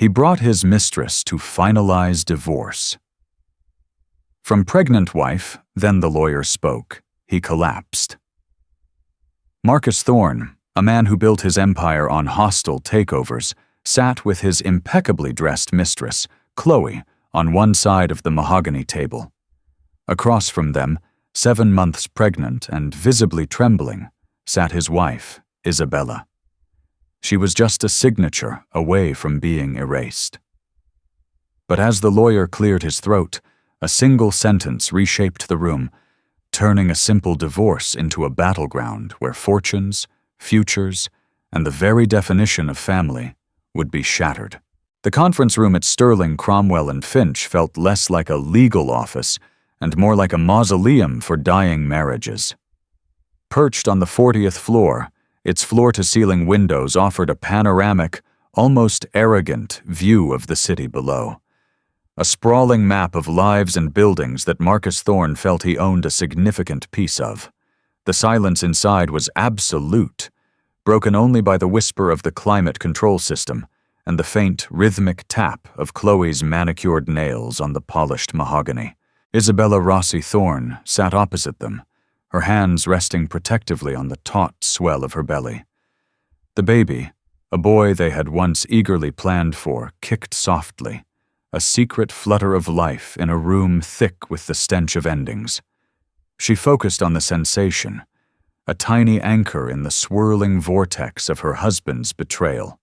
He brought his mistress to finalize divorce. From pregnant wife, then the lawyer spoke. He collapsed. Marcus Thorne, a man who built his empire on hostile takeovers, sat with his impeccably dressed mistress, Chloe, on one side of the mahogany table. Across from them, 7 months pregnant and visibly trembling, sat his wife, Isabella. She was just a signature away from being erased. But as the lawyer cleared his throat, a single sentence reshaped the room, turning a simple divorce into a battleground where fortunes, futures, and the very definition of family would be shattered. The conference room at Sterling, Cromwell, and Finch felt less like a legal office and more like a mausoleum for dying marriages. Perched on the 40th floor, its floor-to-ceiling windows offered a panoramic, almost arrogant view of the city below. A sprawling map of lives and buildings that Marcus Thorne felt he owned a significant piece of. The silence inside was absolute, broken only by the whisper of the climate control system and the faint, rhythmic tap of Chloe's manicured nails on the polished mahogany. Isabella Rossi Thorne sat opposite them, her hands resting protectively on the taut swell of her belly. The baby, a boy they had once eagerly planned for, kicked softly, a secret flutter of life in a room thick with the stench of endings. She focused on the sensation, a tiny anchor in the swirling vortex of her husband's betrayal.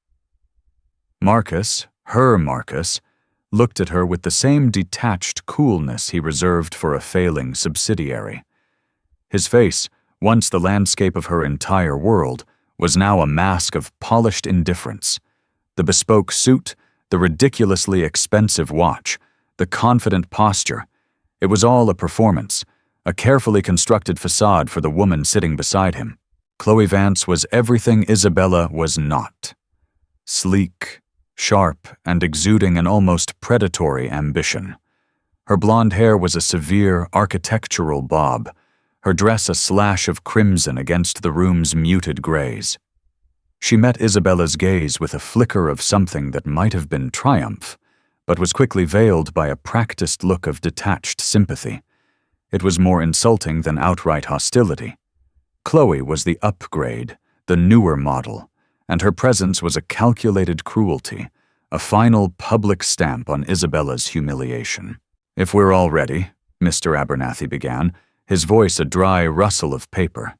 Marcus, her Marcus, looked at her with the same detached coolness he reserved for a failing subsidiary. His face, once the landscape of her entire world, was now a mask of polished indifference. The bespoke suit, the ridiculously expensive watch, the confident posture, it was all a performance, a carefully constructed facade for the woman sitting beside him. Chloe Vance was everything Isabella was not. Sleek, sharp, and exuding an almost predatory ambition. Her blonde hair was a severe architectural bob, her dress a slash of crimson against the room's muted grays. She met Isabella's gaze with a flicker of something that might have been triumph, but was quickly veiled by a practiced look of detached sympathy. It was more insulting than outright hostility. Chloe was the upgrade, the newer model, and her presence was a calculated cruelty, a final public stamp on Isabella's humiliation. "If we're all ready," Mr. Abernathy began, his voice a dry rustle of paper.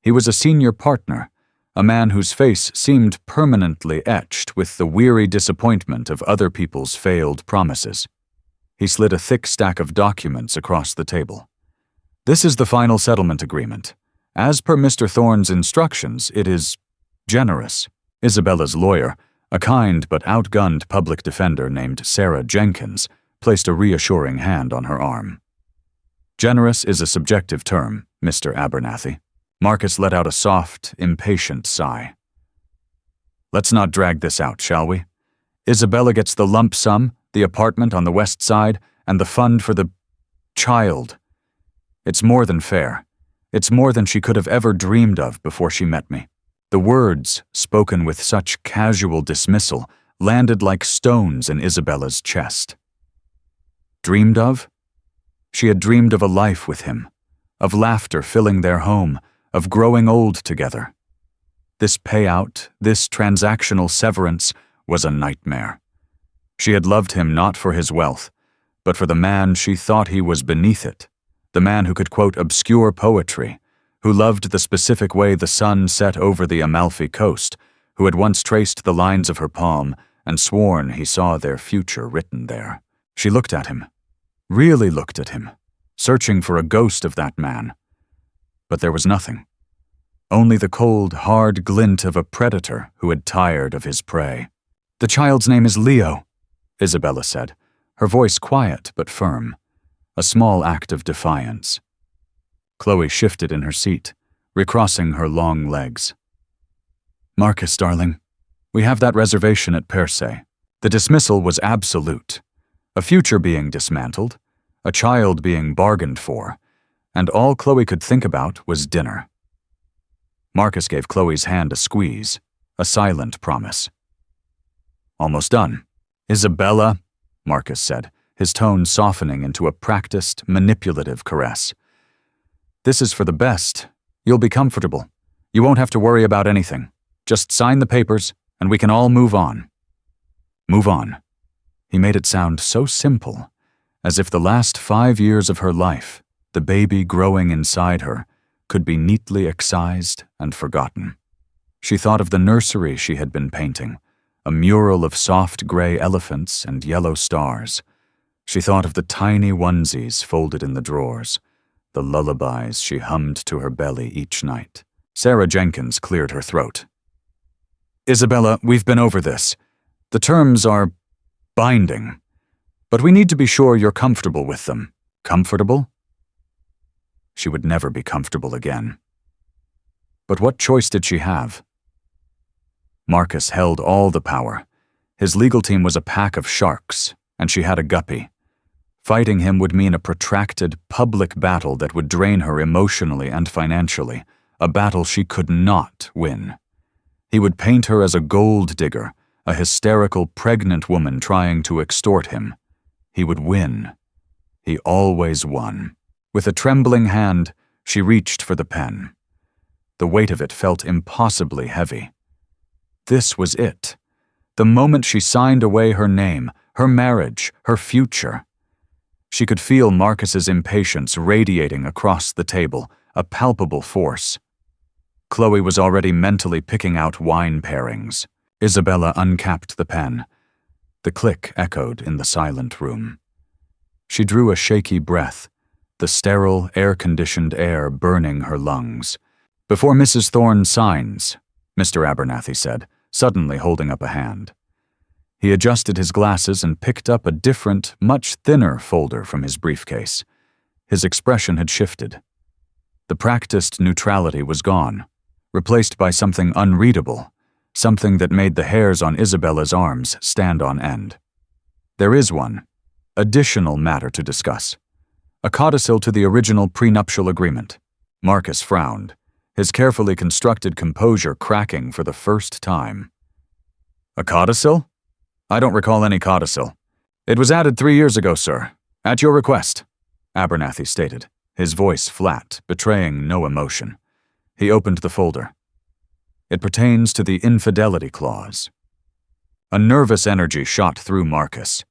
He was a senior partner, a man whose face seemed permanently etched with the weary disappointment of other people's failed promises. He slid a thick stack of documents across the table. "This is the final settlement agreement. As per Mr. Thorne's instructions, it is generous." Isabella's lawyer, a kind but outgunned public defender named Sarah Jenkins, placed a reassuring hand on her arm. "Generous is a subjective term, Mr. Abernathy." Marcus let out a soft, impatient sigh. "Let's not drag this out, shall we? Isabella gets the lump sum, the apartment on the west side, and the fund for the child. It's more than fair. It's more than she could have ever dreamed of before she met me." The words, spoken with such casual dismissal, landed like stones in Isabella's chest. Dreamed of? She had dreamed of a life with him, of laughter filling their home, of growing old together. This payout, this transactional severance, was a nightmare. She had loved him not for his wealth, but for the man she thought he was beneath it, the man who could quote obscure poetry, who loved the specific way the sun set over the Amalfi coast, who had once traced the lines of her palm and sworn he saw their future written there. She looked at him, really looked at him, searching for a ghost of that man. But there was nothing. Only the cold, hard glint of a predator who had tired of his prey. "The child's name is Leo," Isabella said, her voice quiet but firm, a small act of defiance. Chloe shifted in her seat, recrossing her long legs. "Marcus, darling, we have that reservation at Per Se. The dismissal was absolute. A future being dismantled, a child being bargained for, and all Chloe could think about was dinner." Marcus gave Chloe's hand a squeeze, a silent promise. "Almost done. Isabella, Marcus said, his tone softening into a practiced, manipulative caress. This is for the best. You'll be comfortable. You won't have to worry about anything. Just sign the papers, and we can all move on. Move on. He made it sound so simple, as if the last 5 years of her life, the baby growing inside her, could be neatly excised and forgotten. She thought of the nursery she had been painting, a mural of soft gray elephants and yellow stars. She thought of the tiny onesies folded in the drawers, the lullabies she hummed to her belly each night. Sarah Jenkins cleared her throat. Isabella, we've been over this. The terms are binding, but we need to be sure you're comfortable with them. Comfortable? She would never be comfortable again. But what choice did she have? Marcus held all the power. His legal team was a pack of sharks, and she had a guppy. Fighting him would mean a protracted, public battle that would drain her emotionally and financially, a battle she could not win. He would paint her as a gold digger, a hysterical, pregnant woman trying to extort him. He would win. He always won. With a trembling hand, she reached for the pen. The weight of it felt impossibly heavy. This was it. The moment she signed away her name, her marriage, her future. She could feel Marcus's impatience radiating across the table, a palpable force. Chloe was already mentally picking out wine pairings. Isabella uncapped the pen. The click echoed in the silent room. She drew a shaky breath, the sterile, air-conditioned air burning her lungs. Before Mrs. Thorne signs, Mr. Abernathy said, suddenly holding up a hand. He adjusted his glasses and picked up a different, much thinner folder from his briefcase. His expression had shifted. The practiced neutrality was gone, replaced by something unreadable, something that made the hairs on Isabella's arms stand on end. There is one additional matter to discuss. A codicil to the original prenuptial agreement. Marcus frowned, his carefully constructed composure cracking for the first time. A codicil? I don't recall any codicil. It was added 3 years ago, sir. At your request, Abernathy stated, his voice flat, betraying no emotion. He opened the folder. It pertains to the infidelity clause. A nervous energy shot through Marcus.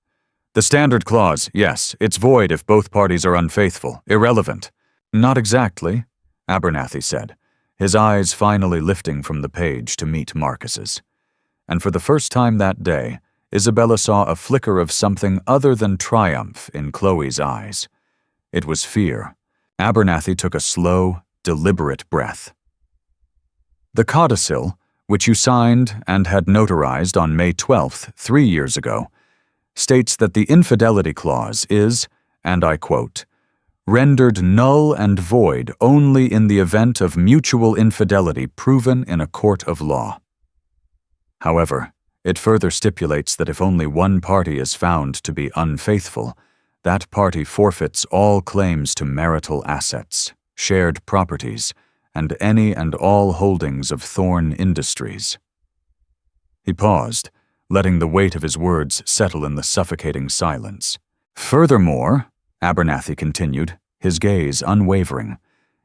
The standard clause, yes, it's void if both parties are unfaithful, irrelevant. Not exactly, Abernathy said, his eyes finally lifting from the page to meet Marcus's. And for the first time that day, Isabella saw a flicker of something other than triumph in Chloe's eyes. It was fear. Abernathy took a slow, deliberate breath. The codicil, which you signed and had notarized on May 12th, 3 years ago, states that the infidelity clause is, and I quote, rendered null and void only in the event of mutual infidelity proven in a court of law. However, it further stipulates that if only one party is found to be unfaithful, that party forfeits all claims to marital assets, shared properties, and any and all holdings of Thorne Industries. He paused, letting the weight of his words settle in the suffocating silence. Furthermore, Abernathy continued, his gaze unwavering,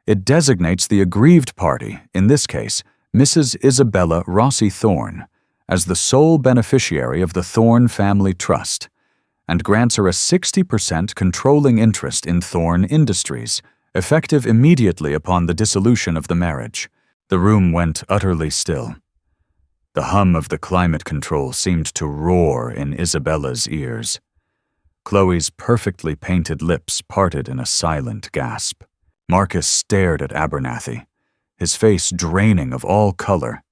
it designates the aggrieved party, in this case, Mrs. Isabella Rossi Thorne, as the sole beneficiary of the Thorne Family Trust, and grants her a 60% controlling interest in Thorne Industries, effective immediately upon the dissolution of the marriage. The room went utterly still. The hum of the climate control seemed to roar in Isabella's ears. Chloe's perfectly painted lips parted in a silent gasp. Marcus stared at Abernathy, his face draining of all color.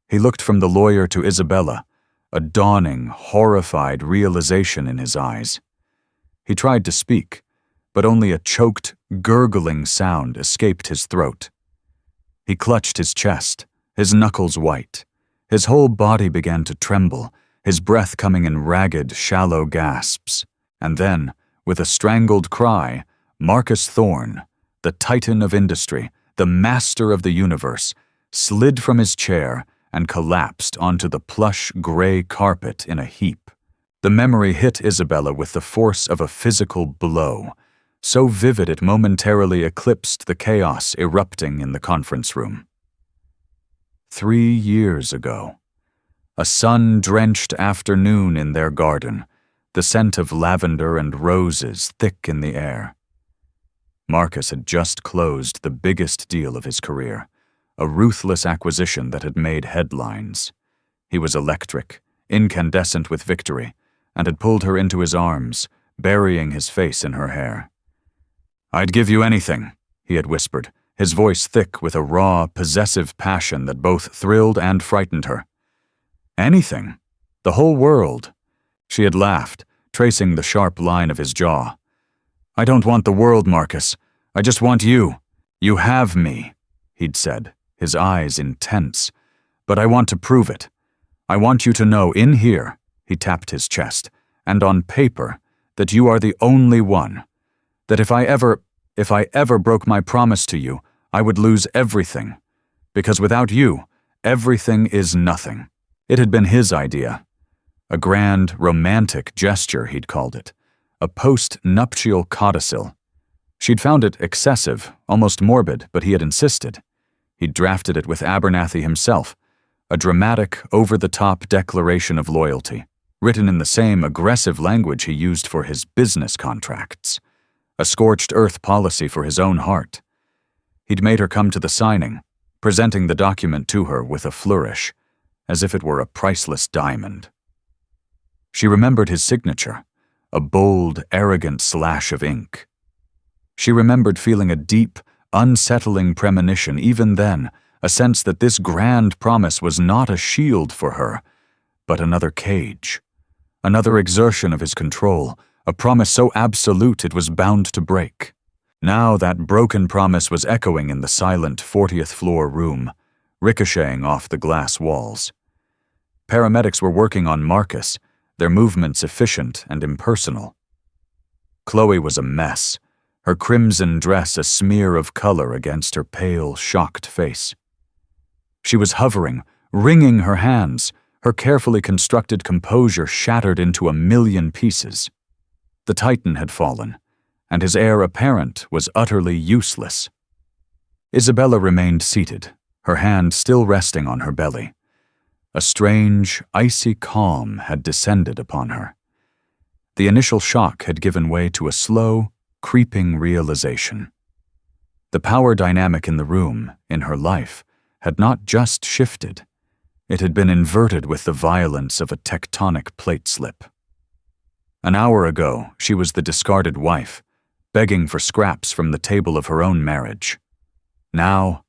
He looked from the lawyer to Isabella, a dawning, horrified realization in his eyes. He tried to speak, but only a choked, gurgling sound escaped his throat. He clutched his chest, his knuckles white. His whole body began to tremble, his breath coming in ragged, shallow gasps. And then, with a strangled cry, Marcus Thorne, the titan of industry, the master of the universe, slid from his chair and collapsed onto the plush gray carpet in a heap. The memory hit Isabella with the force of a physical blow, so vivid it momentarily eclipsed the chaos erupting in the conference room. 3 years ago. A sun-drenched afternoon in their garden, the scent of lavender and roses thick in the air. Marcus had just closed the biggest deal of his career, a ruthless acquisition that had made headlines. He was electric, incandescent with victory, and had pulled her into his arms, burying his face in her hair. "I'd give you anything," he had whispered, his voice thick with a raw, possessive passion that both thrilled and frightened her. "Anything? The whole world?" She had laughed, tracing the sharp line of his jaw. "I don't want the world, Marcus. I just want you. You have me," he'd said, his eyes intense. "But I want to prove it. I want you to know in here," he tapped his chest, "and on paper, that you are the only one. That if I ever broke my promise to you, I would lose everything. Because without you, everything is nothing." It had been his idea. A grand, romantic gesture, he'd called it. A post-nuptial codicil. She'd found it excessive, almost morbid, but he had insisted. He'd drafted it with Abernathy himself, a dramatic, over-the-top declaration of loyalty, written in the same aggressive language he used for his business contracts. A scorched earth policy for his own heart. He'd made her come to the signing, presenting the document to her with a flourish, as if it were a priceless diamond. She remembered his signature, a bold, arrogant slash of ink. She remembered feeling a deep, unsettling premonition even then, a sense that this grand promise was not a shield for her, but another cage, another exertion of his control, a promise so absolute it was bound to break. Now that broken promise was echoing in the silent 40th floor room, ricocheting off the glass walls. Paramedics were working on Marcus, their movements efficient and impersonal. Chloe was a mess, her crimson dress a smear of color against her pale, shocked face. She was hovering, wringing her hands, her carefully constructed composure shattered into a million pieces. The Titan had fallen, and his heir apparent was utterly useless. Isabella remained seated, her hand still resting on her belly. A strange, icy calm had descended upon her. The initial shock had given way to a slow, creeping realization. The power dynamic in the room, in her life, had not just shifted. It had been inverted with the violence of a tectonic plate slip. An hour ago, she was the discarded wife, begging for scraps from the table of her own marriage. Now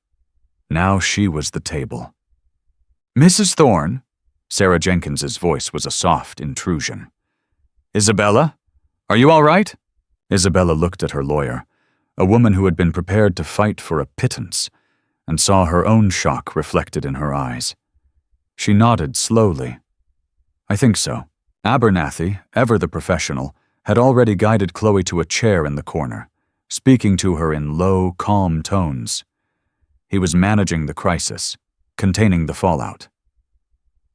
she was the table. "Mrs. Thorne?" Sarah Jenkins's voice was a soft intrusion. "Isabella? Are you all right?" Isabella looked at her lawyer, a woman who had been prepared to fight for a pittance, and saw her own shock reflected in her eyes. She nodded slowly. "I think so." Abernathy, ever the professional, had already guided Chloe to a chair in the corner, speaking to her in low, calm tones. He was managing the crisis, containing the fallout.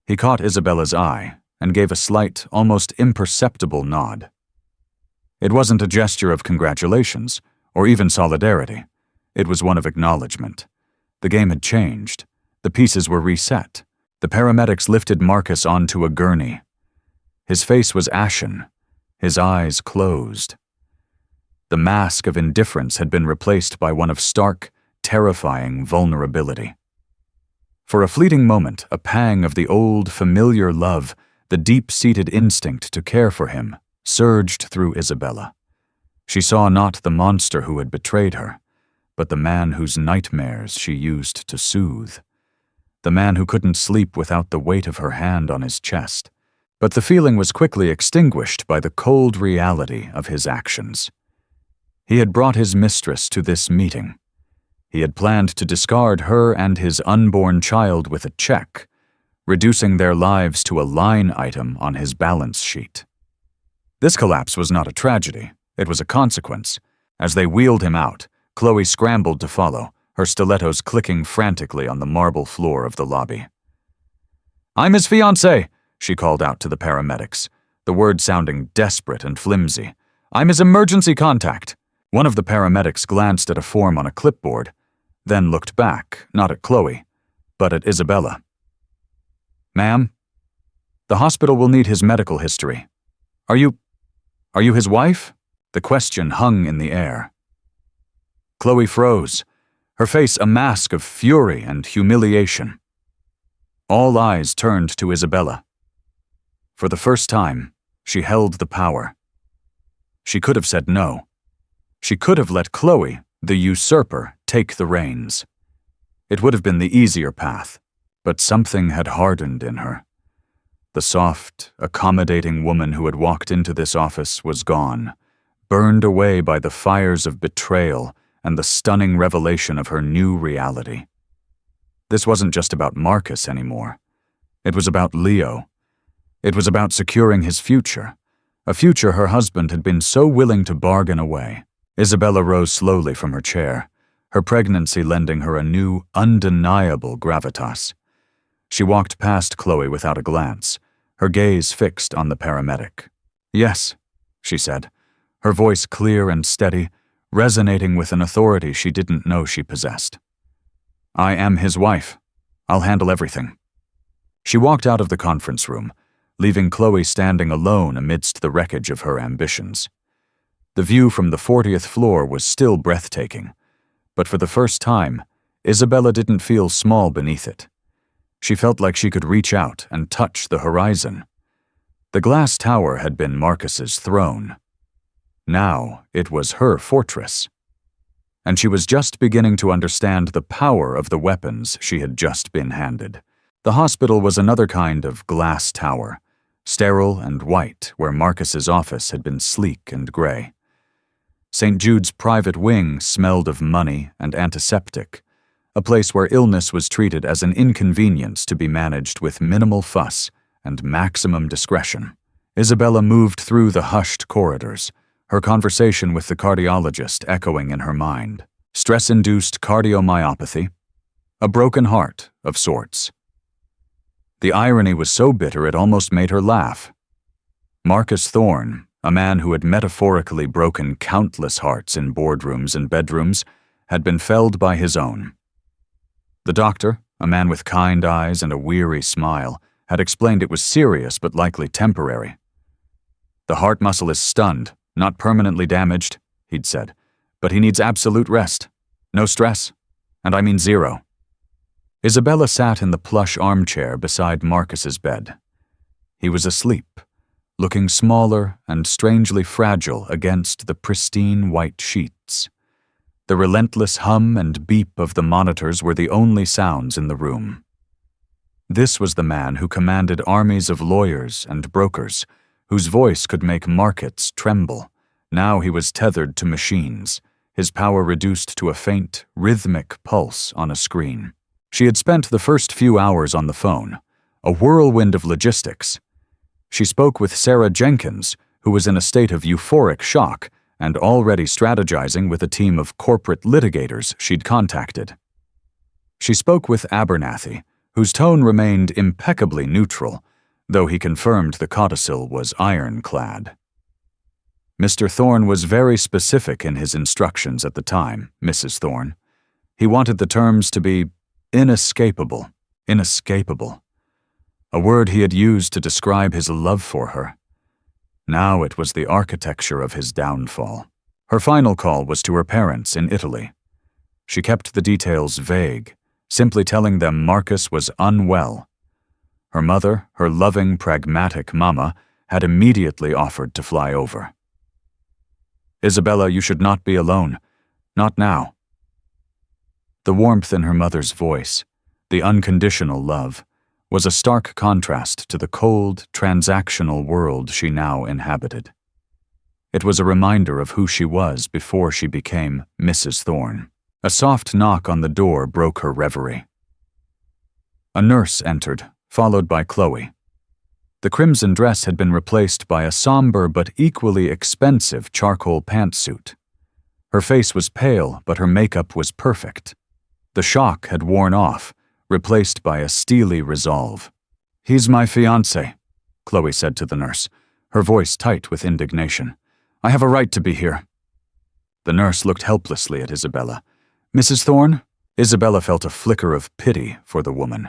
He caught Isabella's eye and gave a slight, almost imperceptible nod. It wasn't a gesture of congratulations, or even solidarity. It was one of acknowledgement. The game had changed. The pieces were reset. The paramedics lifted Marcus onto a gurney. His face was ashen, his eyes closed. The mask of indifference had been replaced by one of stark, terrifying vulnerability. For a fleeting moment, a pang of the old, familiar love, the deep-seated instinct to care for him, surged through Isabella. She saw not the monster who had betrayed her, but the man whose nightmares she used to soothe. The man who couldn't sleep without the weight of her hand on his chest. But the feeling was quickly extinguished by the cold reality of his actions. He had brought his mistress to this meeting. He had planned to discard her and his unborn child with a check, reducing their lives to a line item on his balance sheet. This collapse was not a tragedy, it was a consequence. As they wheeled him out, Chloe scrambled to follow, her stilettos clicking frantically on the marble floor of the lobby. "I'm his fiancée," she called out to the paramedics. the word sounding desperate and flimsy. "I'm his emergency contact." One of the paramedics glanced at a form on a clipboard, then looked back, not at Chloe, but at Isabella. "Ma'am, the hospital will need his medical history. Are you his wife?" The question hung in the air. Chloe froze, her face a mask of fury and humiliation. All eyes turned to Isabella. For the first time, she held the power. She could have said no. She could have let Chloe, the usurper, take the reins. It would have been the easier path, but something had hardened in her. The soft, accommodating woman who had walked into this office was gone, burned away by the fires of betrayal and the stunning revelation of her new reality. This wasn't just about Marcus anymore. It was about Leo. It was about securing his future, a future her husband had been so willing to bargain away. Isabella rose slowly from her chair, her pregnancy lending her a new, undeniable gravitas. She walked past Chloe without a glance, her gaze fixed on the paramedic. "Yes," she said, her voice clear and steady, resonating with an authority she didn't know she possessed. "I am his wife. I'll handle everything." She walked out of the conference room, leaving Chloe standing alone amidst the wreckage of her ambitions. The view from the 40th floor was still breathtaking, but for the first time, Isabella didn't feel small beneath it. She felt like she could reach out and touch the horizon. The glass tower had been Marcus's throne. Now it was her fortress. And she was just beginning to understand the power of the weapons she had just been handed. The hospital was another kind of glass tower, sterile and white, where Marcus's office had been sleek and gray. St. Jude's private wing smelled of money and antiseptic, a place where illness was treated as an inconvenience to be managed with minimal fuss and maximum discretion. Isabella moved through the hushed corridors, her conversation with the cardiologist echoing in her mind. Stress-induced cardiomyopathy, a broken heart of sorts. The irony was so bitter it almost made her laugh. Marcus Thorne, a man who had metaphorically broken countless hearts in boardrooms and bedrooms, had been felled by his own. The doctor, a man with kind eyes and a weary smile, had explained it was serious but likely temporary. "The heart muscle is stunned, not permanently damaged," he'd said, "but he needs absolute rest. No stress, and I mean zero." Isabella sat in the plush armchair beside Marcus's bed. He was asleep, looking smaller and strangely fragile against the pristine white sheets. The relentless hum and beep of the monitors were the only sounds in the room. This was the man who commanded armies of lawyers and brokers, whose voice could make markets tremble. Now he was tethered to machines, his power reduced to a faint, rhythmic pulse on a screen. She had spent the first few hours on the phone, a whirlwind of logistics. She spoke with Sarah Jenkins, who was in a state of euphoric shock and already strategizing with a team of corporate litigators she'd contacted. She spoke with Abernathy, whose tone remained impeccably neutral, though he confirmed the codicil was ironclad. Mr. Thorne was very specific in his instructions at the time, Mrs. Thorne. He wanted the terms to be inescapable, a word he had used to describe his love for her. Now it was the architecture of his downfall. Her final call was to her parents in Italy. She kept the details vague, simply telling them Marcus was unwell. Her mother, her loving, pragmatic mama, had immediately offered to fly over. "Isabella, you should not be alone. Not now." The warmth in her mother's voice, the unconditional love, was a stark contrast to the cold, transactional world she now inhabited. It was a reminder of who she was before she became Mrs. Thorne. A soft knock on the door broke her reverie. A nurse entered, followed by Chloe. The crimson dress had been replaced by a somber but equally expensive charcoal pantsuit. Her face was pale, but her makeup was perfect. The shock had worn off, replaced by a steely resolve. "He's my fiancé," Chloe said to the nurse, her voice tight with indignation. "I have a right to be here." The nurse looked helplessly at Isabella. "Mrs. Thorne?" Isabella felt a flicker of pity for the woman.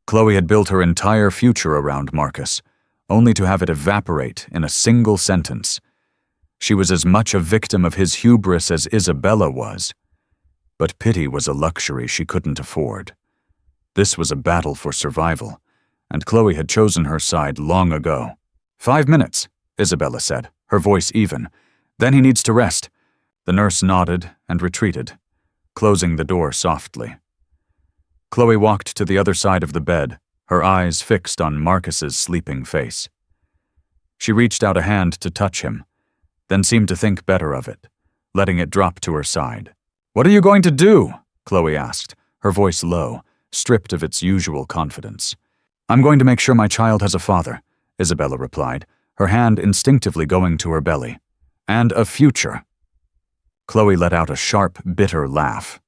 Chloe had built her entire future around Marcus, only to have it evaporate in a single sentence. She was as much a victim of his hubris as Isabella was. But pity was a luxury she couldn't afford. This was a battle for survival, and Chloe had chosen her side long ago. "5 minutes," Isabella said, her voice even. "Then he needs to rest." The nurse nodded and retreated, closing the door softly. Chloe walked to the other side of the bed, her eyes fixed on Marcus's sleeping face. She reached out a hand to touch him, then seemed to think better of it, letting it drop to her side. "What are you going to do?" Chloe asked, her voice low, stripped of its usual confidence. "I'm going to make sure my child has a father," Isabella replied, her hand instinctively going to her belly. "And a future." Chloe let out a sharp, bitter laugh.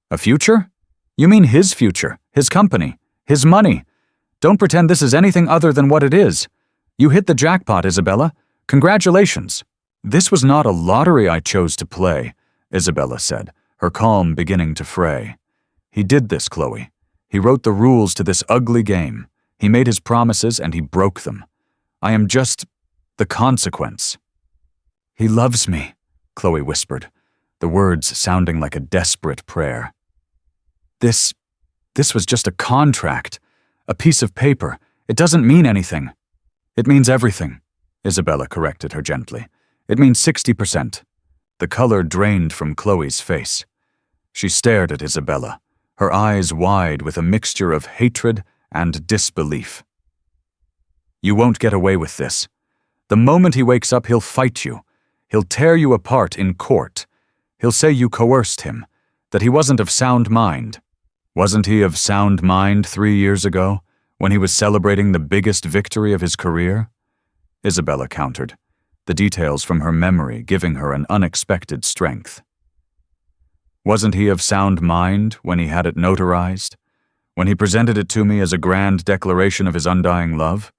"A future? You mean his future, his company, his money? Don't pretend this is anything other than what it is. You hit the jackpot, Isabella. Congratulations." "This was not a lottery I chose to play," Isabella said, her calm beginning to fray. "He did this, Chloe. He wrote the rules to this ugly game. He made his promises and he broke them. I am just the consequence." "He loves me," Chloe whispered, the words sounding like a desperate prayer. This was just a contract, a piece of paper. It doesn't mean anything." "It means everything," Isabella corrected her gently. "It means 60%. The color drained from Chloe's face. She stared at Isabella, her eyes wide with a mixture of hatred and disbelief. "You won't get away with this. The moment he wakes up, he'll fight you. He'll tear you apart in court. He'll say you coerced him, that he wasn't of sound mind." "Wasn't he of sound mind 3 years ago, when he was celebrating the biggest victory of his career?" Isabella countered, the details from her memory giving her an unexpected strength. "Wasn't he of sound mind when he had it notarized? When he presented it to me as a grand declaration of his undying love?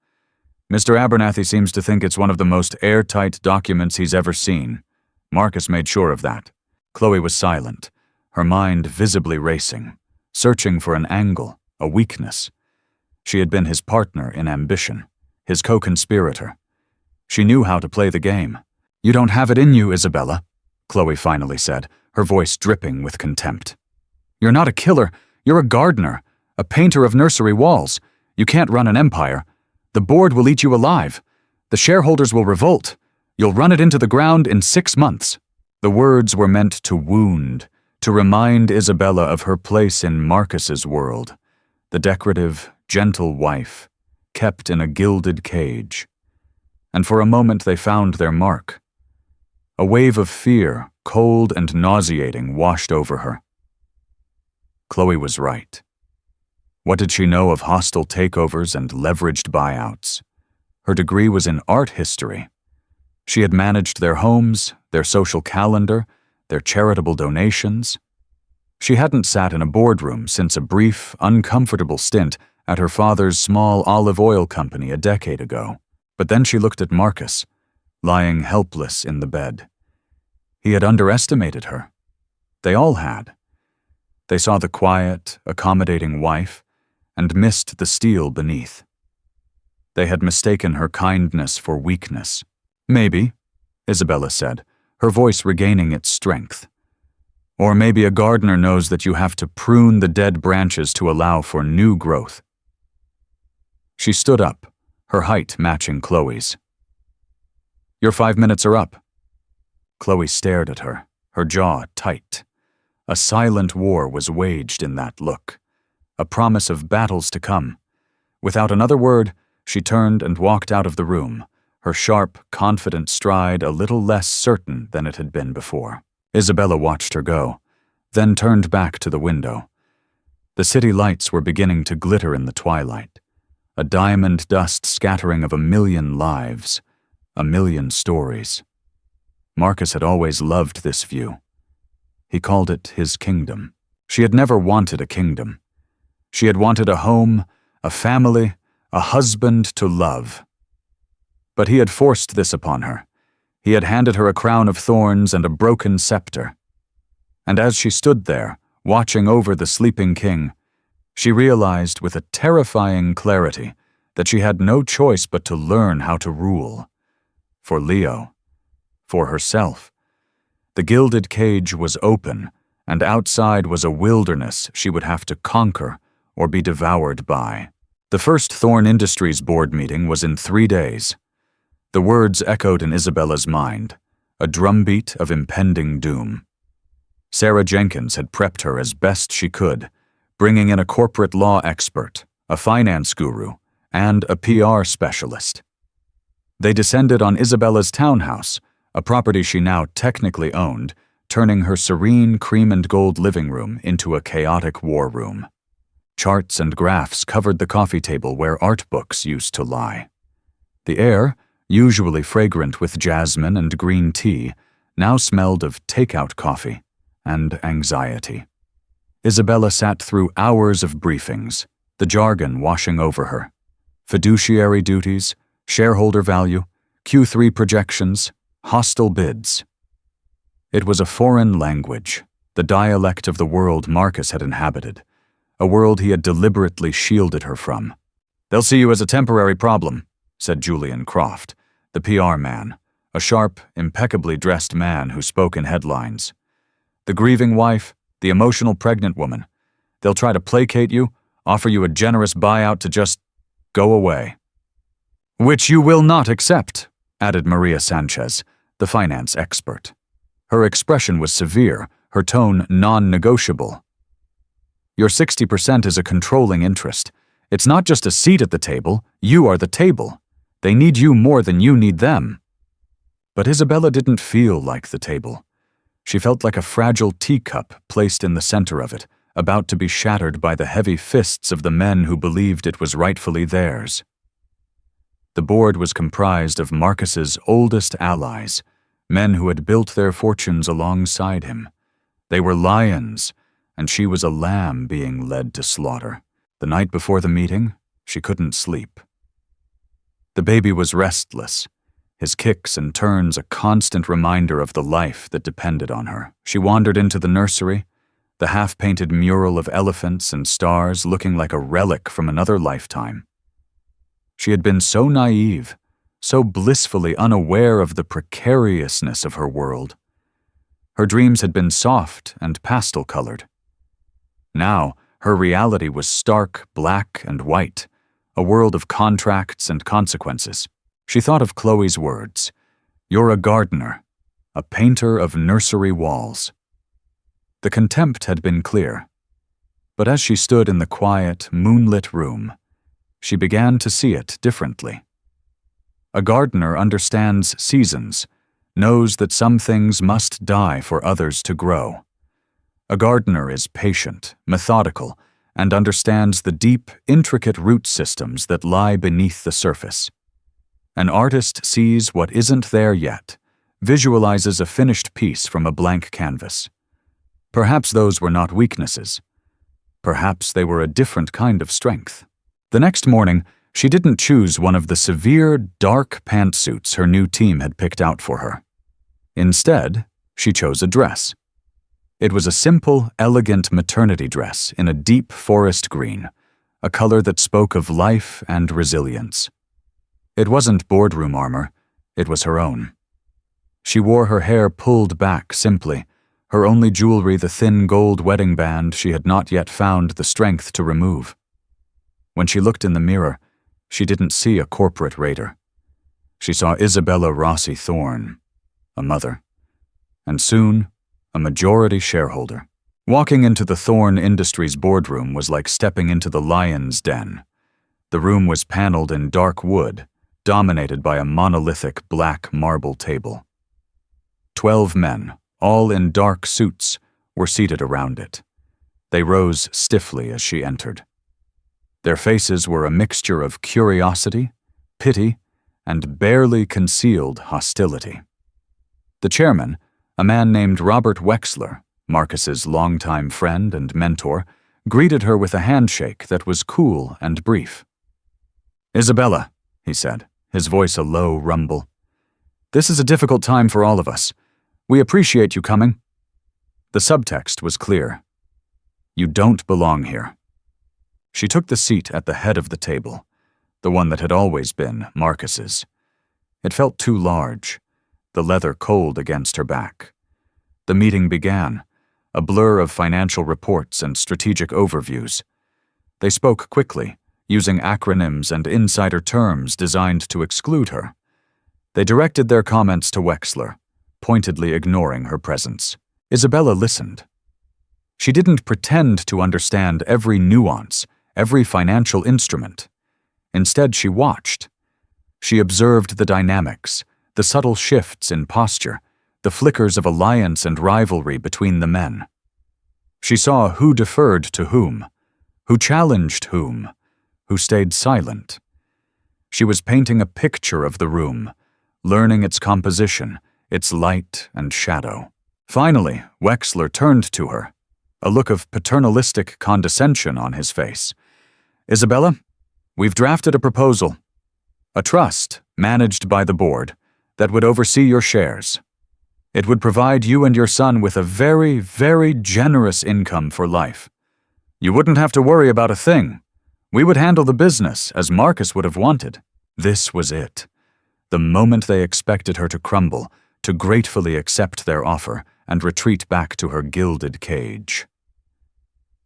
Mr. Abernathy seems to think it's one of the most airtight documents he's ever seen. Marcus made sure of that." Chloe was silent, her mind visibly racing, searching for an angle, a weakness. She had been his partner in ambition, his co-conspirator. She knew how to play the game. "You don't have it in you, Isabella," Chloe finally said, her voice dripping with contempt. "You're not a killer, you're a gardener, a painter of nursery walls. You can't run an empire. The board will eat you alive. The shareholders will revolt. You'll run it into the ground in 6 months." The words were meant to wound, to remind Isabella of her place in Marcus's world, the decorative, gentle wife, kept in a gilded cage. And for a moment they found their mark. A wave of fear, cold and nauseating, washed over her. Chloe was right. What did she know of hostile takeovers and leveraged buyouts? Her degree was in art history. She had managed their homes, their social calendar, their charitable donations. She hadn't sat in a boardroom since a brief, uncomfortable stint at her father's small olive oil company a decade ago. But then she looked at Marcus, lying helpless in the bed. He had underestimated her. They all had. They saw the quiet, accommodating wife and missed the steel beneath. They had mistaken her kindness for weakness. "Maybe," Isabella said, her voice regaining its strength. "Or maybe a gardener knows that you have to prune the dead branches to allow for new growth." She stood up, her height matching Chloe's. "Your 5 minutes are up." Chloe stared at her, her jaw tight. A silent war was waged in that look, a promise of battles to come. Without another word, she turned and walked out of the room, her sharp, confident stride a little less certain than it had been before. Isabella watched her go, then turned back to the window. The city lights were beginning to glitter in the twilight, a diamond dust scattering of 1,000,000 lives, 1,000,000 stories. Marcus had always loved this view. He called it his kingdom. She had never wanted a kingdom. She had wanted a home, a family, a husband to love. But he had forced this upon her. He had handed her a crown of thorns and a broken scepter. And as she stood there, watching over the sleeping king, she realized with a terrifying clarity that she had no choice but to learn how to rule. For Leo, for herself. The gilded cage was open, and outside was a wilderness she would have to conquer or be devoured by. The first Thorn Industries board meeting was in 3 days. The words echoed in Isabella's mind, a drumbeat of impending doom. Sarah Jenkins had prepped her as best she could, bringing in a corporate law expert, a finance guru, and a PR specialist. They descended on Isabella's townhouse, a property she now technically owned, turning her serene cream and gold living room into a chaotic war room. Charts and graphs covered the coffee table where art books used to lie. The air, usually fragrant with jasmine and green tea, now smelled of takeout coffee and anxiety. Isabella sat through hours of briefings, the jargon washing over her. Fiduciary duties, shareholder value, Q3 projections, hostile bids. It was a foreign language, the dialect of the world Marcus had inhabited, a world he had deliberately shielded her from. "They'll see you as a temporary problem," said Julian Croft, the PR man, a sharp, impeccably dressed man who spoke in headlines. "The grieving wife, the emotional pregnant woman. They'll try to placate you, offer you a generous buyout to just go away." "Which you will not accept," added Maria Sanchez, the finance expert. Her expression was severe, her tone non-negotiable. "Your 60% is a controlling interest. It's not just a seat at the table, you are the table. They need you more than you need them." But Isabella didn't feel like the table. She felt like a fragile teacup placed in the center of it, about to be shattered by the heavy fists of the men who believed it was rightfully theirs. The board was comprised of Marcus's oldest allies, men who had built their fortunes alongside him. They were lions, and she was a lamb being led to slaughter. The night before the meeting, she couldn't sleep. The baby was restless, his kicks and turns a constant reminder of the life that depended on her. She wandered into the nursery, the half-painted mural of elephants and stars looking like a relic from another lifetime. She had been so naive, so blissfully unaware of the precariousness of her world. Her dreams had been soft and pastel-colored. Now, her reality was stark black and white, a world of contracts and consequences. She thought of Chloe's words, "You're a gardener, a painter of nursery walls." The contempt had been clear, but as she stood in the quiet, moonlit room, she began to see it differently. A gardener understands seasons, knows that some things must die for others to grow. A gardener is patient, methodical, and understands the deep, intricate root systems that lie beneath the surface. An artist sees what isn't there yet, visualizes a finished piece from a blank canvas. Perhaps those were not weaknesses. Perhaps they were a different kind of strength. The next morning, she didn't choose one of the severe, dark pantsuits her new team had picked out for her. Instead, she chose a dress. It was a simple, elegant maternity dress in a deep forest green, a color that spoke of life and resilience. It wasn't boardroom armor, it was her own. She wore her hair pulled back simply, her only jewelry the thin gold wedding band she had not yet found the strength to remove. When she looked in the mirror, she didn't see a corporate raider. She saw Isabella Rossi Thorne, a mother, and soon, a majority shareholder. Walking into the Thorn Industries boardroom was like stepping into the lion's den. The room was paneled in dark wood, dominated by a monolithic black marble table. 12 men, all in dark suits, were seated around it. They rose stiffly as she entered. Their faces were a mixture of curiosity, pity, and barely concealed hostility. The chairman, a man named Robert Wexler, Marcus's longtime friend and mentor, greeted her with a handshake that was cool and brief. "Isabella," he said, his voice a low rumble. "This is a difficult time for all of us. We appreciate you coming." The subtext was clear. "You don't belong here." She took the seat at the head of the table, the one that had always been Marcus's. It felt too large, the leather cold against her back. The meeting began, a blur of financial reports and strategic overviews. They spoke quickly, using acronyms and insider terms designed to exclude her. They directed their comments to Wexler, pointedly ignoring her presence. Isabella listened. She didn't pretend to understand every nuance, every financial instrument. Instead, she watched. She observed the dynamics, the subtle shifts in posture, the flickers of alliance and rivalry between the men. She saw who deferred to whom, who challenged whom, who stayed silent. She was painting a picture of the room, learning its composition, its light and shadow. Finally, Wexler turned to her, a look of paternalistic condescension on his face. "Isabella, we've drafted a proposal. A trust, managed by the board, that would oversee your shares. It would provide you and your son with a very, very generous income for life. You wouldn't have to worry about a thing. We would handle the business as Marcus would have wanted." This was it. The moment they expected her to crumble, to gratefully accept their offer and retreat back to her gilded cage.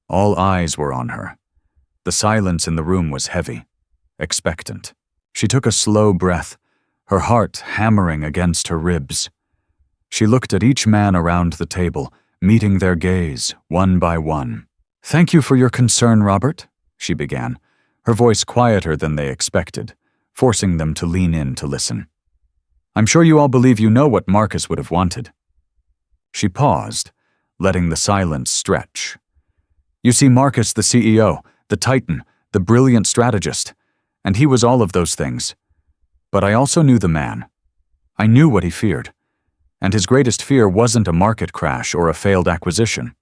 All eyes were on her. The silence in the room was heavy, expectant. She took a slow breath, her heart hammering against her ribs. She looked at each man around the table, meeting their gaze, one by one. "Thank you for your concern, Robert," she began, her voice quieter than they expected, forcing them to lean in to listen. "I'm sure you all believe you know what Marcus would have wanted." She paused, letting the silence stretch. "You see, Marcus, the CEO, the titan, the brilliant strategist, and he was all of those things. But I also knew the man. I knew what he feared. And his greatest fear wasn't a market crash or a failed acquisition.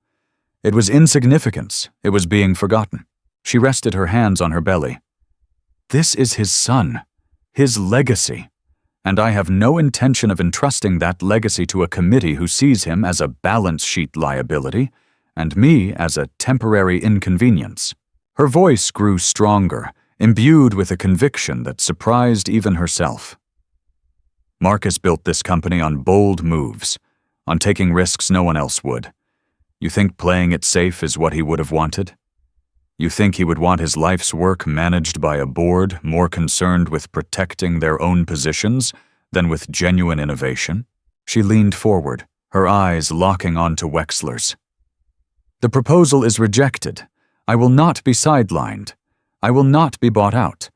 It was insignificance. It was being forgotten." She rested her hands on her belly. "This is his son, his legacy, and I have no intention of entrusting that legacy to a committee who sees him as a balance sheet liability and me as a temporary inconvenience." Her voice grew stronger, imbued with a conviction that surprised even herself. "Marcus built this company on bold moves, on taking risks no one else would. You think playing it safe is what he would have wanted? You think he would want his life's work managed by a board more concerned with protecting their own positions than with genuine innovation?" She leaned forward, her eyes locking onto Wexler's. "The proposal is rejected. I will not be sidelined. I will not be bought out.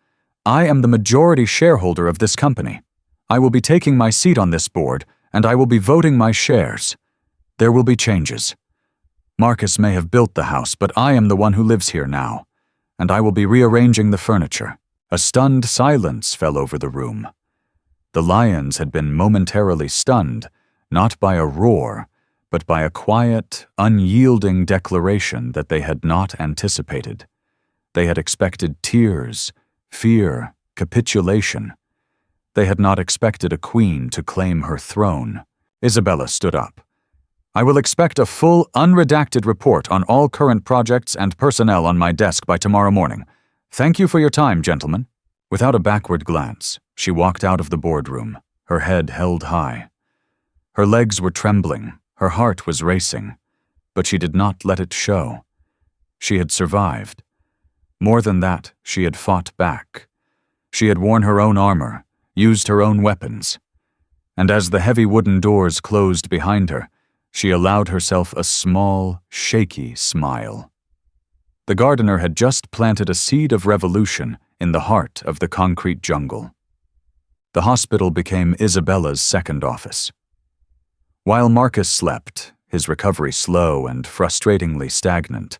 I am the majority shareholder of this company. I will be taking my seat on this board, and I will be voting my shares. There will be changes. Marcus may have built the house, but I am the one who lives here now, and I will be rearranging the furniture." A stunned silence fell over the room. The lions had been momentarily stunned, not by a roar, but by a quiet, unyielding declaration that they had not anticipated. They had expected tears, fear, capitulation. They had not expected a queen to claim her throne. Isabella stood up. "I will expect a full, unredacted report on all current projects and personnel on my desk by tomorrow morning. Thank you for your time, gentlemen." Without a backward glance, she walked out of the boardroom, her head held high. Her legs were trembling, her heart was racing, but she did not let it show. She had survived. More than that, she had fought back. She had worn her own armor, used her own weapons. And as the heavy wooden doors closed behind her, she allowed herself a small, shaky smile. The gardener had just planted a seed of revolution in the heart of the concrete jungle. The hospital became Isabella's second office. While Marcus slept, his recovery slow and frustratingly stagnant,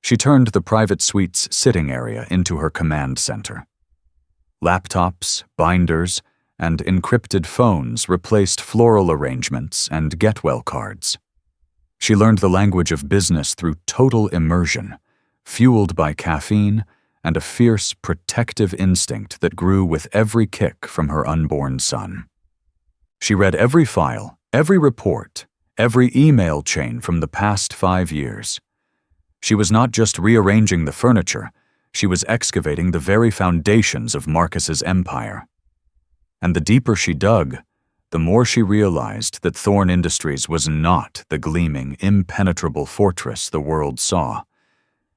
she turned the private suite's sitting area into her command center. Laptops, binders, and encrypted phones replaced floral arrangements and get-well cards. She learned the language of business through total immersion, fueled by caffeine and a fierce, protective instinct that grew with every kick from her unborn son. She read every file, every report, every email chain from the past 5 years. She was not just rearranging the furniture, she was excavating the very foundations of Marcus's empire. And the deeper she dug, the more she realized that Thorn Industries was not the gleaming, impenetrable fortress the world saw.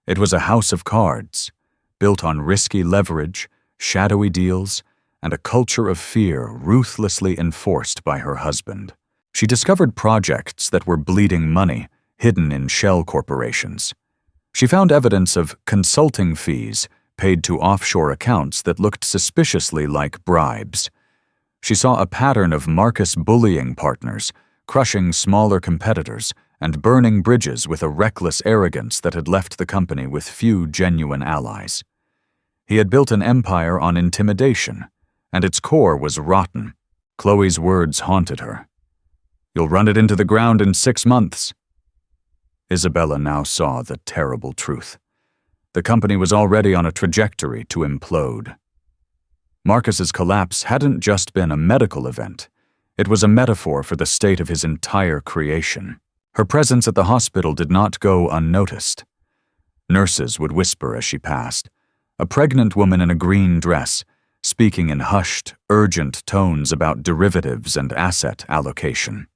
It was a house of cards, built on risky leverage, shadowy deals, and a culture of fear ruthlessly enforced by her husband. She discovered projects that were bleeding money, hidden in shell corporations. She found evidence of consulting fees paid to offshore accounts that looked suspiciously like bribes. She saw a pattern of Marcus bullying partners, crushing smaller competitors, and burning bridges with a reckless arrogance that had left the company with few genuine allies. He had built an empire on intimidation, and its core was rotten. Chloe's words haunted her. "You'll run it into the ground in 6 months." Isabella now saw the terrible truth. The company was already on a trajectory to implode. Marcus's collapse hadn't just been a medical event. It was a metaphor for the state of his entire creation. Her presence at the hospital did not go unnoticed. Nurses would whisper as she passed, a pregnant woman in a green dress, speaking in hushed, urgent tones about derivatives and asset allocation.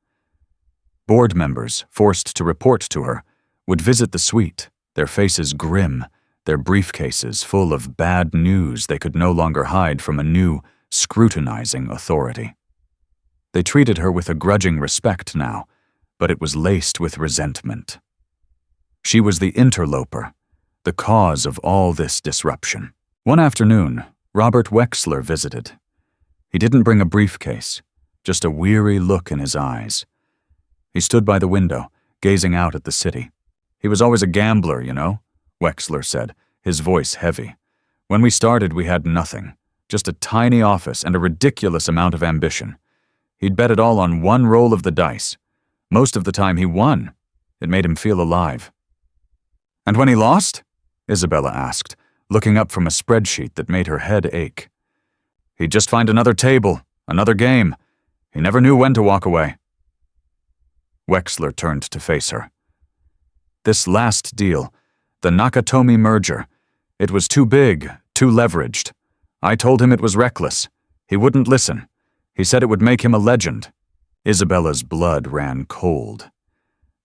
Board members, forced to report to her, would visit the suite, their faces grim, their briefcases full of bad news they could no longer hide from a new, scrutinizing authority. They treated her with a grudging respect now, but it was laced with resentment. She was the interloper, the cause of all this disruption. One afternoon, Robert Wexler visited. He didn't bring a briefcase, just a weary look in his eyes. He stood by the window, gazing out at the city. "He was always a gambler, you know," Wexler said, his voice heavy. "When we started, we had nothing, just a tiny office and a ridiculous amount of ambition. He'd bet it all on one roll of the dice. Most of the time he won. It made him feel alive." "And when he lost?" Isabella asked, looking up from a spreadsheet that made her head ache. "He'd just find another table, another game. He never knew when to walk away." Wexler turned to face her. "This last deal, the Nakatomi merger, it was too big, too leveraged. I told him it was reckless. He wouldn't listen. He said it would make him a legend." Isabella's blood ran cold.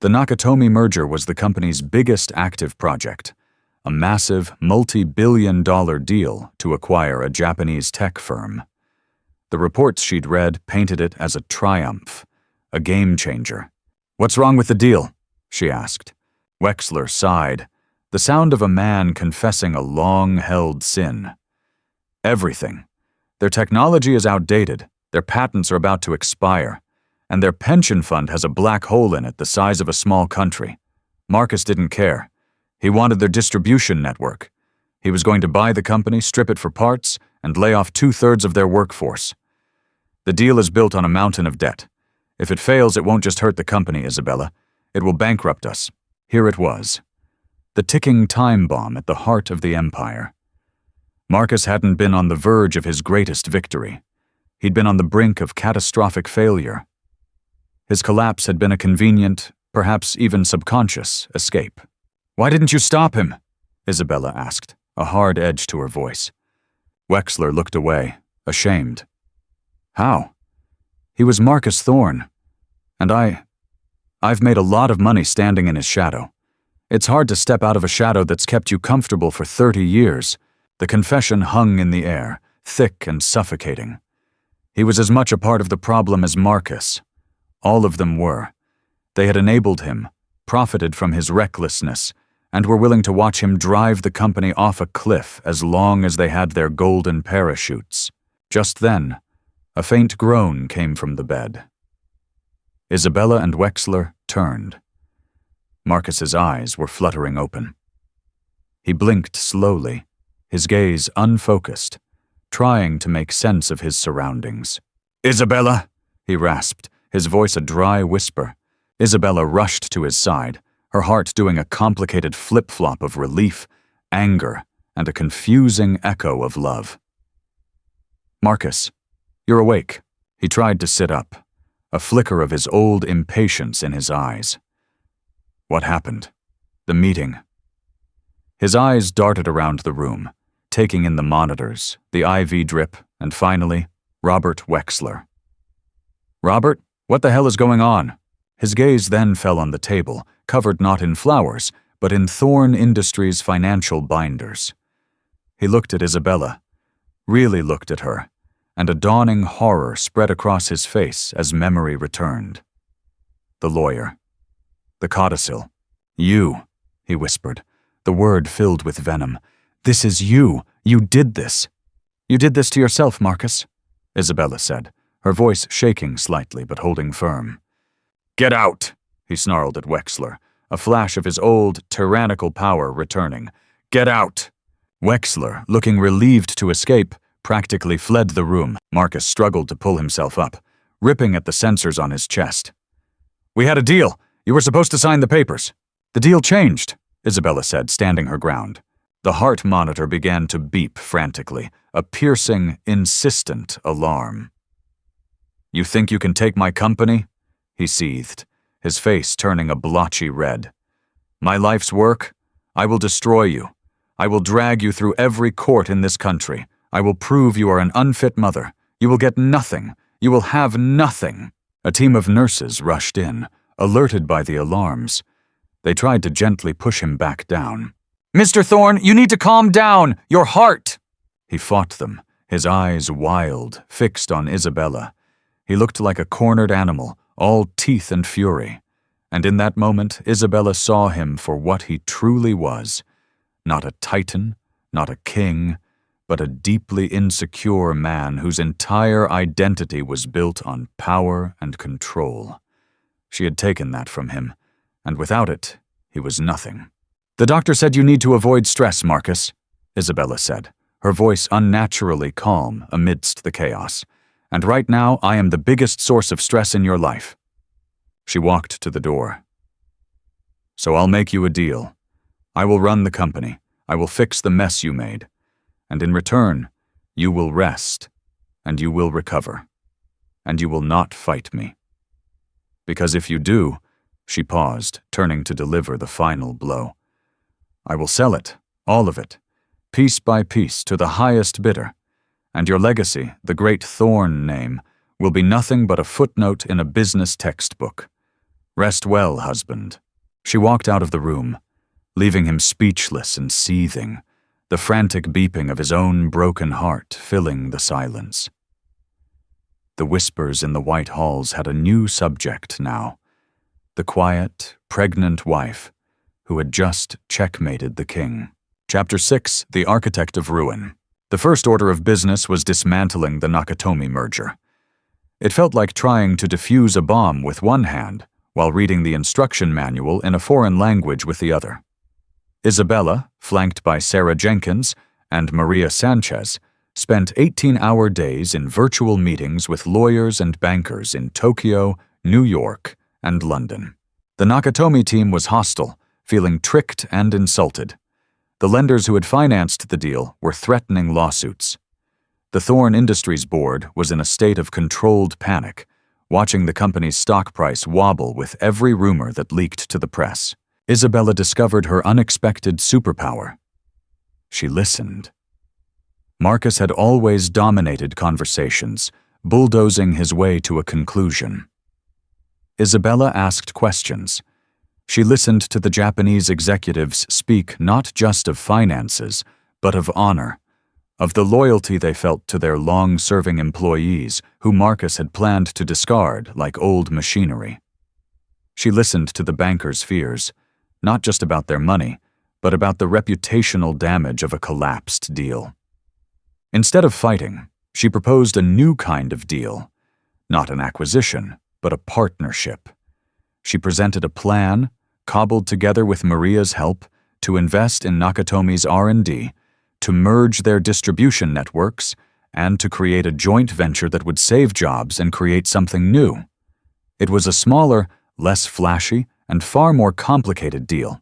The Nakatomi merger was the company's biggest active project, a massive, multi-billion-dollar deal to acquire a Japanese tech firm. The reports she'd read painted it as a triumph, a game-changer. "What's wrong with the deal?" she asked. Wexler sighed, the sound of a man confessing a long-held sin. "Everything. Their technology is outdated, their patents are about to expire, and their pension fund has a black hole in it the size of a small country. Marcus didn't care. He wanted their distribution network. He was going to buy the company, strip it for parts, and lay off 2/3 of their workforce. The deal is built on a mountain of debt. If it fails, it won't just hurt the company, Isabella. It will bankrupt us." Here it was, the ticking time bomb at the heart of the empire. Marcus hadn't been on the verge of his greatest victory. He'd been on the brink of catastrophic failure. His collapse had been a convenient, perhaps even subconscious, escape. "Why didn't you stop him?" Isabella asked, a hard edge to her voice. Wexler looked away, ashamed. "How? He was Marcus Thorn, and I've made a lot of money standing in his shadow. It's hard to step out of a shadow that's kept you comfortable for 30 years. The confession hung in the air, thick and suffocating. He was as much a part of the problem as Marcus. All of them were. They had enabled him, profited from his recklessness, and were willing to watch him drive the company off a cliff as long as they had their golden parachutes. Just then, a faint groan came from the bed. Isabella and Wexler turned. Marcus's eyes were fluttering open. He blinked slowly, his gaze unfocused, trying to make sense of his surroundings. "Isabella!" he rasped, his voice a dry whisper. Isabella rushed to his side, her heart doing a complicated flip-flop of relief, anger, and a confusing echo of love. "Marcus, you're awake." He tried to sit up, a flicker of his old impatience in his eyes. "What happened?" "The meeting." His eyes darted around the room, taking in the monitors, the IV drip, and finally, Robert Wexler. "Robert, what the hell is going on?" His gaze then fell on the table, covered not in flowers, but in Thorn Industries' financial binders. He looked at Isabella, really looked at her, and a dawning horror spread across his face as memory returned. The lawyer. The codicil. "You," he whispered, the word filled with venom. "This is you. You did this." "You did this to yourself, Marcus," Isabella said, her voice shaking slightly but holding firm. "Get out," he snarled at Wexler, a flash of his old, tyrannical power returning. "Get out." Wexler, looking relieved to escape, practically fled the room. Marcus struggled to pull himself up, ripping at the sensors on his chest. "We had a deal. You were supposed to sign the papers." "The deal changed," Isabella said, standing her ground. The heart monitor began to beep frantically, a piercing, insistent alarm. "You think you can take my company?" he seethed, his face turning a blotchy red. "My life's work? I will destroy you. I will drag you through every court in this country. I will prove you are an unfit mother. You will get nothing. You will have nothing." A team of nurses rushed in, alerted by the alarms. They tried to gently push him back down. "Mr. Thorne, you need to calm down! Your heart!" He fought them, his eyes wild, fixed on Isabella. He looked like a cornered animal, all teeth and fury. And in that moment, Isabella saw him for what he truly was. Not a titan, not a king, but a deeply insecure man whose entire identity was built on power and control. She had taken that from him, and without it, he was nothing. "The doctor said you need to avoid stress, Marcus," Isabella said, her voice unnaturally calm amidst the chaos. "And right now, I am the biggest source of stress in your life." She walked to the door. "So I'll make you a deal. I will run the company. I will fix the mess you made. And in return, you will rest, and you will recover, and you will not fight me. Because if you do," she paused, turning to deliver the final blow, "I will sell it, all of it, piece by piece to the highest bidder, and your legacy, the great Thorn name, will be nothing but a footnote in a business textbook. Rest well, husband." She walked out of the room, leaving him speechless and seething, the frantic beeping of his own broken heart filling the silence. The whispers in the white halls had a new subject now, the quiet, pregnant wife who had just checkmated the king. Chapter 6, The Architect of Ruin. The first order of business was dismantling the Nakatomi merger. It felt like trying to defuse a bomb with one hand while reading the instruction manual in a foreign language with the other. Isabella, flanked by Sarah Jenkins and Maria Sanchez, spent 18-hour days in virtual meetings with lawyers and bankers in Tokyo, New York, and London. The Nakatomi team was hostile, feeling tricked and insulted. The lenders who had financed the deal were threatening lawsuits. The Thorn Industries board was in a state of controlled panic, watching the company's stock price wobble with every rumor that leaked to the press. Isabella discovered her unexpected superpower. She listened. Marcus had always dominated conversations, bulldozing his way to a conclusion. Isabella asked questions. She listened to the Japanese executives speak not just of finances, but of honor, of the loyalty they felt to their long-serving employees who Marcus had planned to discard like old machinery. She listened to the bankers' fears, not just about their money, but about the reputational damage of a collapsed deal. Instead of fighting, she proposed a new kind of deal, not an acquisition, but a partnership. She presented a plan, cobbled together with Maria's help, to invest in Nakatomi's R&D, to merge their distribution networks, and to create a joint venture that would save jobs and create something new. It was a smaller, less flashy, and far more complicated deal.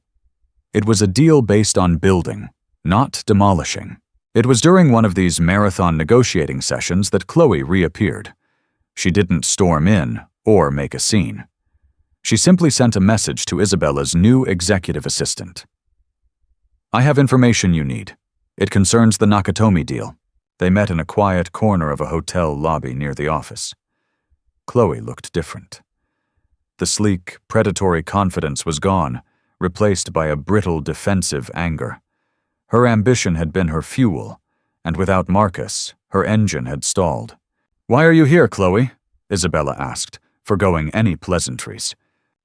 It was a deal based on building, not demolishing. It was during one of these marathon negotiating sessions that Chloe reappeared. She didn't storm in or make a scene. She simply sent a message to Isabella's new executive assistant. "I have information you need. It concerns the Nakatomi deal." They met in a quiet corner of a hotel lobby near the office. Chloe looked different. The sleek, predatory confidence was gone, replaced by a brittle, defensive anger. Her ambition had been her fuel, and without Marcus, her engine had stalled. "Why are you here, Chloe?" Isabella asked, forgoing any pleasantries.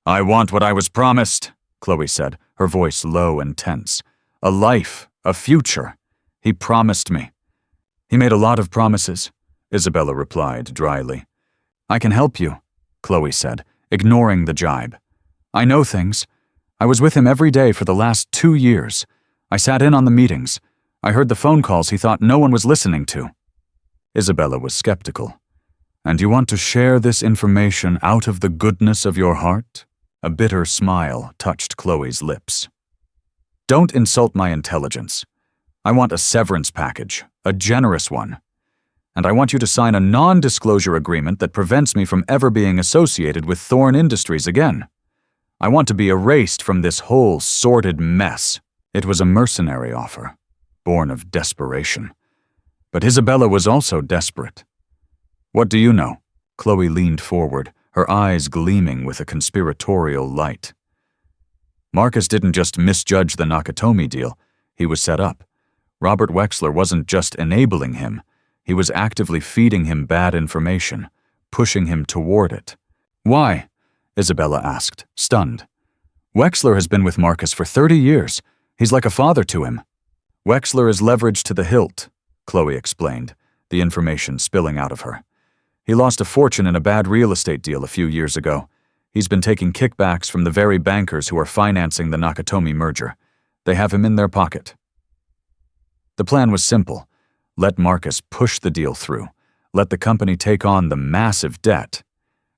"I want what I was promised," Chloe said, her voice low and tense. "A life, a future. He promised me." "He made a lot of promises," Isabella replied dryly. "I can help you," Chloe said, ignoring the jibe. "I know things. I was with him every day for the last 2 years. I sat in on the meetings. I heard the phone calls he thought no one was listening to." Isabella was skeptical. "And you want to share this information out of the goodness of your heart?" A bitter smile touched Chloe's lips. "Don't insult my intelligence. I want a severance package, a generous one. And I want you to sign a non-disclosure agreement that prevents me from ever being associated with Thorn Industries again. I want to be erased from this whole sordid mess." It was a mercenary offer, born of desperation. But Isabella was also desperate. "What do you know?" Chloe leaned forward, her eyes gleaming with a conspiratorial light. "Marcus didn't just misjudge the Nakatomi deal. He was set up. Robert Wexler wasn't just enabling him. He was actively feeding him bad information, pushing him toward it." "Why?" Isabella asked, stunned. "Wexler has been with Marcus for 30 years. He's like a father to him." "Wexler is leveraged to the hilt," Chloe explained, the information spilling out of her. "He lost a fortune in a bad real estate deal a few years ago. He's been taking kickbacks from the very bankers who are financing the Nakatomi merger. They have him in their pocket." The plan was simple. Let Marcus push the deal through. Let the company take on the massive debt.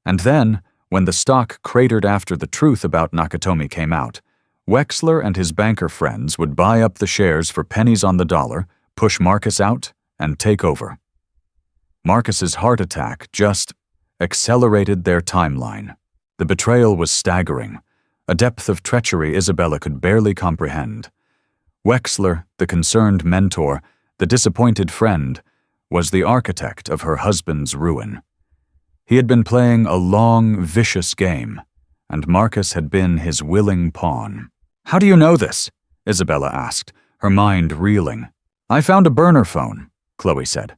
And then, when the stock cratered after the truth about Nakatomi came out, Wexler and his banker friends would buy up the shares for pennies on the dollar, push Marcus out, and take over. Marcus's heart attack just accelerated their timeline. The betrayal was staggering, a depth of treachery Isabella could barely comprehend. Wexler, the concerned mentor, the disappointed friend, was the architect of her husband's ruin. He had been playing a long, vicious game, and Marcus had been his willing pawn. "How do you know this?" Isabella asked, her mind reeling. "I found a burner phone," Chloe said.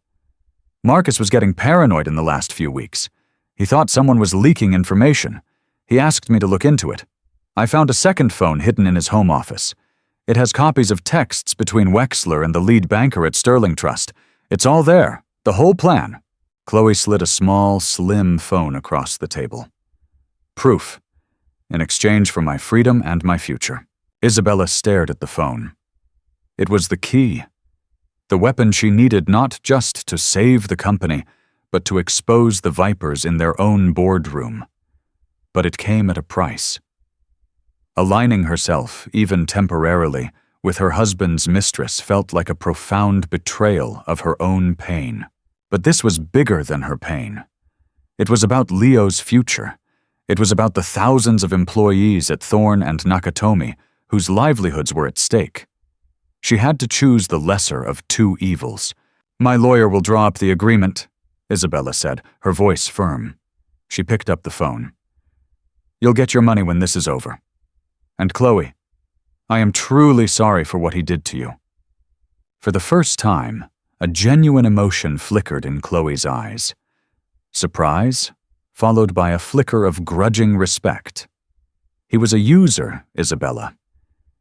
"Marcus was getting paranoid in the last few weeks. He thought someone was leaking information. He asked me to look into it. I found a second phone hidden in his home office. It has copies of texts between Wexler and the lead banker at Sterling Trust. It's all there, the whole plan." Chloe slid a small, slim phone across the table. "Proof. In exchange for my freedom and my future." Isabella stared at the phone. It was the key. The weapon she needed not just to save the company, but to expose the vipers in their own boardroom. But it came at a price. Aligning herself, even temporarily, with her husband's mistress felt like a profound betrayal of her own pain. But this was bigger than her pain. It was about Leo's future. It was about the thousands of employees at Thorn and Nakatomi whose livelihoods were at stake. She had to choose the lesser of two evils. "My lawyer will draw up the agreement," Isabella said, her voice firm. She picked up the phone. "You'll get your money when this is over. And Chloe, I am truly sorry for what he did to you." For the first time, a genuine emotion flickered in Chloe's eyes. Surprise, followed by a flicker of grudging respect. "He was a user, Isabella.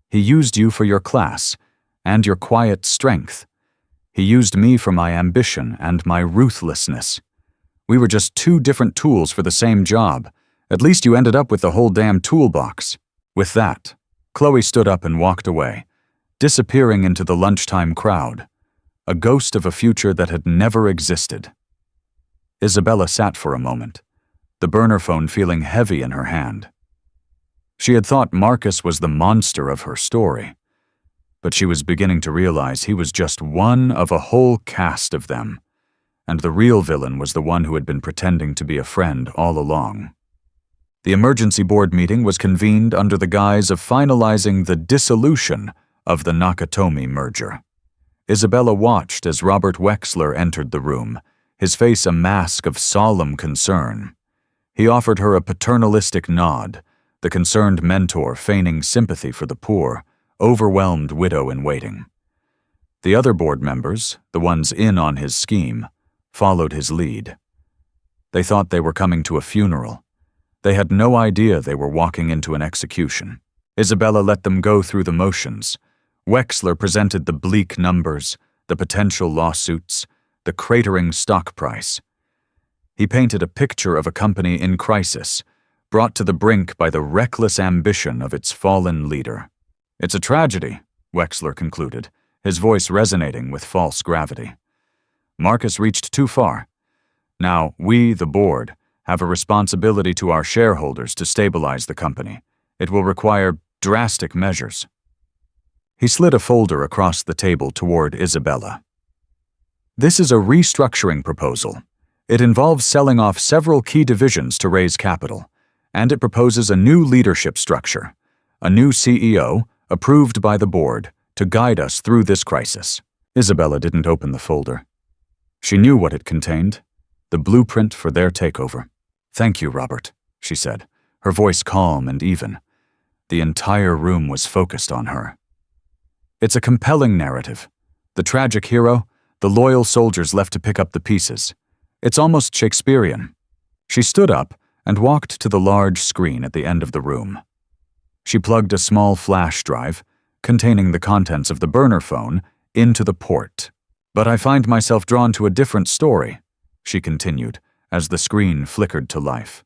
He used you for your class and your quiet strength. He used me for my ambition and my ruthlessness. We were just two different tools for the same job. At least you ended up with the whole damn toolbox." With that, Chloe stood up and walked away, disappearing into the lunchtime crowd, a ghost of a future that had never existed. Isabella sat for a moment, the burner phone feeling heavy in her hand. She had thought Marcus was the monster of her story. But she was beginning to realize he was just one of a whole cast of them, and the real villain was the one who had been pretending to be a friend all along. The emergency board meeting was convened under the guise of finalizing the dissolution of the Nakatomi merger. Isabella watched as Robert Wexler entered the room, his face a mask of solemn concern. He offered her a paternalistic nod, the concerned mentor feigning sympathy for the poor, overwhelmed widow-in-waiting. The other board members, the ones in on his scheme, followed his lead. They thought they were coming to a funeral. They had no idea they were walking into an execution. Isabella let them go through the motions. Wexler presented the bleak numbers, the potential lawsuits, the cratering stock price. He painted a picture of a company in crisis, brought to the brink by the reckless ambition of its fallen leader. "It's a tragedy," Wexler concluded, his voice resonating with false gravity. "Marcus reached too far. Now, we, the board, have a responsibility to our shareholders to stabilize the company. It will require drastic measures." He slid a folder across the table toward Isabella. "This is a restructuring proposal. It involves selling off several key divisions to raise capital, and it proposes a new leadership structure, a new CEO, approved by the board, to guide us through this crisis." Isabella didn't open the folder. She knew what it contained, the blueprint for their takeover. "Thank you, Robert," she said, her voice calm and even. The entire room was focused on her. It's a compelling narrative. The tragic hero, the loyal soldiers left to pick up the pieces. It's almost Shakespearean. She stood up and walked to the large screen at the end of the room. She plugged a small flash drive, containing the contents of the burner phone, into the port. "But I find myself drawn to a different story," she continued, as the screen flickered to life.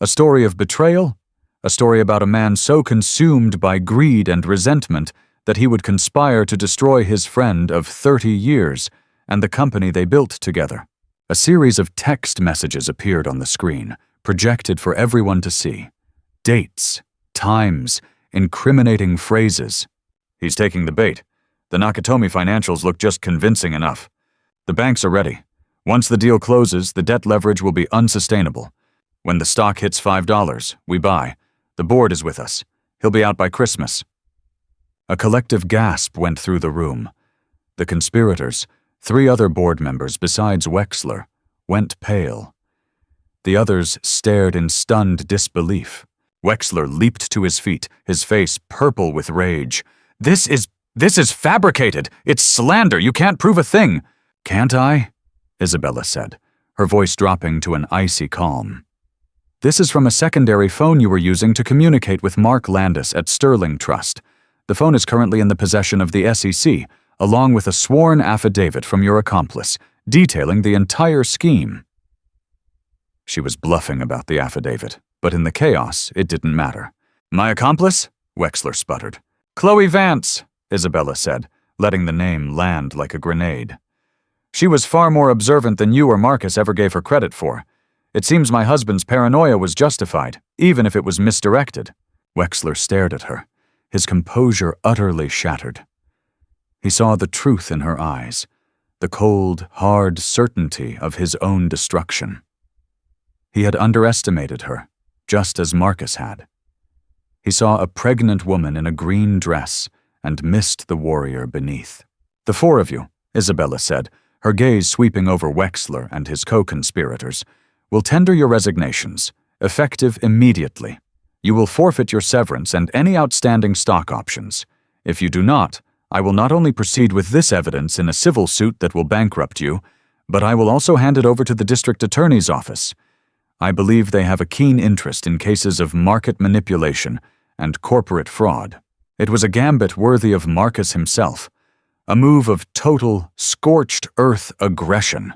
"A story of betrayal, a story about a man so consumed by greed and resentment that he would conspire to destroy his friend of 30 years and the company they built together." A series of text messages appeared on the screen, projected for everyone to see. Dates, times, incriminating phrases. "He's taking the bait. The Nakatomi financials look just convincing enough. The banks are ready. Once the deal closes, the debt leverage will be unsustainable. When the stock hits $5, we buy. The board is with us. He'll be out by Christmas." A collective gasp went through the room. The conspirators, 3 other board members besides Wexler, went pale. The others stared in stunned disbelief. Wexler leaped to his feet, his face purple with rage. This is fabricated! It's slander! You can't prove a thing!" "Can't I?" Isabella said, her voice dropping to an icy calm. "This is from a secondary phone you were using to communicate with Mark Landis at Sterling Trust. The phone is currently in the possession of the SEC, along with a sworn affidavit from your accomplice, detailing the entire scheme." She was bluffing about the affidavit, but in the chaos, it didn't matter. "My accomplice?" Wexler sputtered. "Chloe Vance," Isabella said, letting the name land like a grenade. "She was far more observant than you or Marcus ever gave her credit for. It seems my husband's paranoia was justified, even if it was misdirected." Wexler stared at her, his composure utterly shattered. He saw the truth in her eyes, the cold, hard certainty of his own destruction. He had underestimated her, just as Marcus had. He saw a pregnant woman in a green dress and missed the warrior beneath. "The 4 of you," Isabella said, her gaze sweeping over Wexler and his co-conspirators, "will tender your resignations, effective immediately. You will forfeit your severance and any outstanding stock options. If you do not, I will not only proceed with this evidence in a civil suit that will bankrupt you, but I will also hand it over to the district attorney's office. I believe they have a keen interest in cases of market manipulation and corporate fraud." It was a gambit worthy of Marcus himself, a move of total, scorched earth aggression.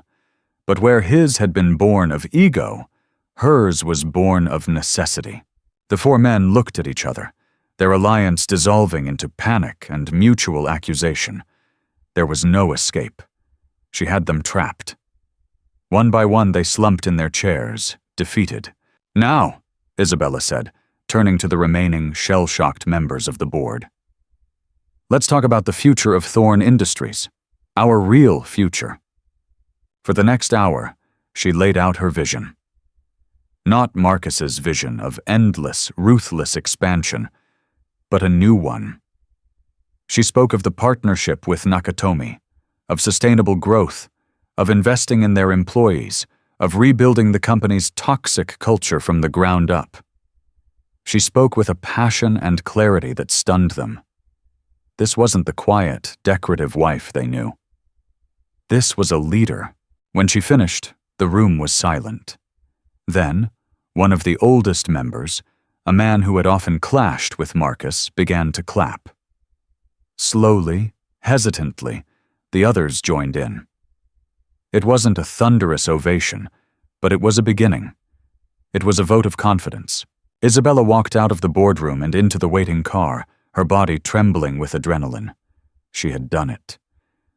But where his had been born of ego, hers was born of necessity. The 4 men looked at each other, their alliance dissolving into panic and mutual accusation. There was no escape. She had them trapped. One by one they slumped in their chairs, defeated. "Now," Isabella said, turning to the remaining shell-shocked members of the board. Let's talk about the future of Thorn Industries. Our real future. For the next hour, she laid out her vision. Not Marcus's vision of endless, ruthless expansion, but a new one. She spoke of the partnership with Nakatomi, of sustainable growth, of investing in their employees, of rebuilding the company's toxic culture from the ground up. She spoke with a passion and clarity that stunned them. This wasn't the quiet, decorative wife they knew. This was a leader. When she finished, the room was silent. Then, one of the oldest members, a man who had often clashed with Marcus, began to clap. Slowly, hesitantly, the others joined in. It wasn't a thunderous ovation, but it was a beginning. It was a vote of confidence. Isabella walked out of the boardroom and into the waiting car, her body trembling with adrenaline. She had done it.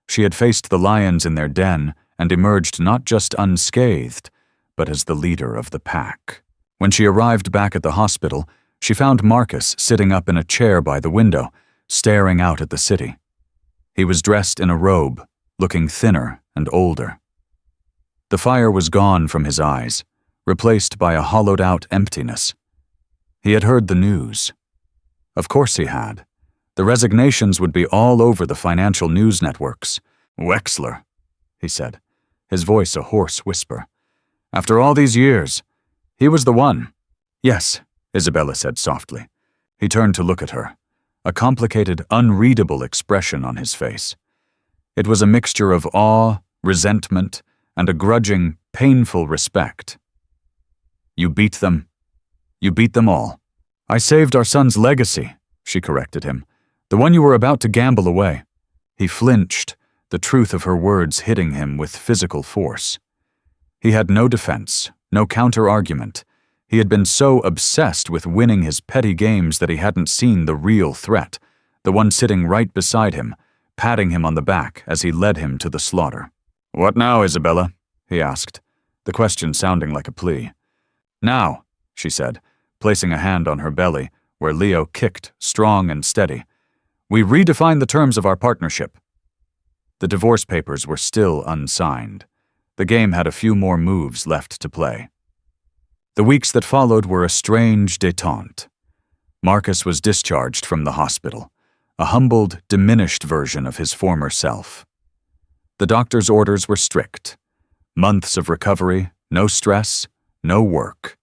She had faced the lions in their den and emerged not just unscathed, but as the leader of the pack. When she arrived back at the hospital, she found Marcus sitting up in a chair by the window, staring out at the city. He was dressed in a robe, looking thinner and older. The fire was gone from his eyes, replaced by a hollowed-out emptiness. He had heard the news. Of course he had. The resignations would be all over the financial news networks. "Wexler," he said, his voice a hoarse whisper. "After all these years, he was the one." "Yes," Isabella said softly. He turned to look at her, a complicated, unreadable expression on his face. It was a mixture of awe, resentment, and a grudging, painful respect. "You beat them. You beat them all." "I saved our son's legacy," she corrected him. "The one you were about to gamble away." He flinched, the truth of her words hitting him with physical force. He had no defense, no counter-argument. He had been so obsessed with winning his petty games that he hadn't seen the real threat, the one sitting right beside him, patting him on the back as he led him to the slaughter. "What now, Isabella?" he asked, the question sounding like a plea. "Now," she said, placing a hand on her belly, where Leo kicked, strong and steady. "We redefine the terms of our partnership." The divorce papers were still unsigned. The game had a few more moves left to play. The weeks that followed were a strange détente. Marcus was discharged from the hospital, a humbled, diminished version of his former self. The doctor's orders were strict. Months of recovery, no stress, no work.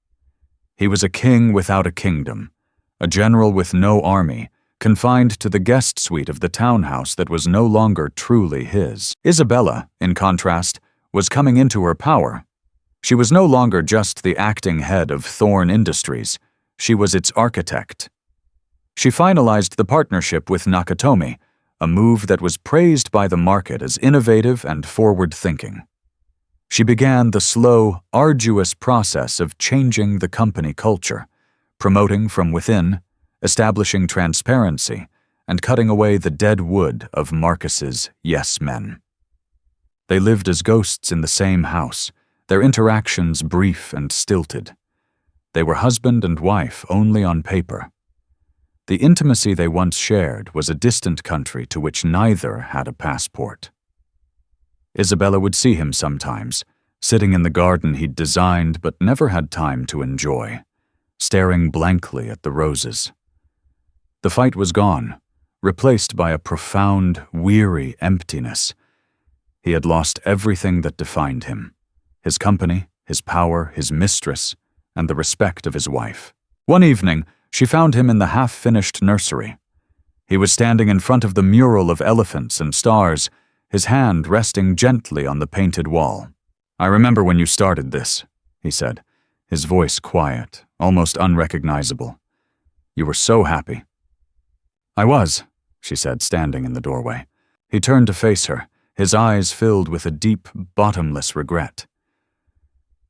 He was a king without a kingdom, a general with no army, confined to the guest suite of the townhouse that was no longer truly his. Isabella, in contrast, was coming into her power. She was no longer just the acting head of Thorn Industries. She was its architect. She finalized the partnership with Nakatomi, a move that was praised by the market as innovative and forward-thinking. She began the slow, arduous process of changing the company culture, promoting from within, establishing transparency, and cutting away the dead wood of Marcus's yes men. They lived as ghosts in the same house, their interactions brief and stilted. They were husband and wife only on paper. The intimacy they once shared was a distant country to which neither had a passport. Isabella would see him sometimes, sitting in the garden he'd designed but never had time to enjoy, staring blankly at the roses. The fight was gone, replaced by a profound, weary emptiness. He had lost everything that defined him: his company, his power, his mistress, and the respect of his wife. One evening, she found him in the half-finished nursery. He was standing in front of the mural of elephants and stars, his hand resting gently on the painted wall. "I remember when you started this," he said, his voice quiet, almost unrecognizable. "You were so happy." "I was," she said, standing in the doorway. He turned to face her, his eyes filled with a deep, bottomless regret.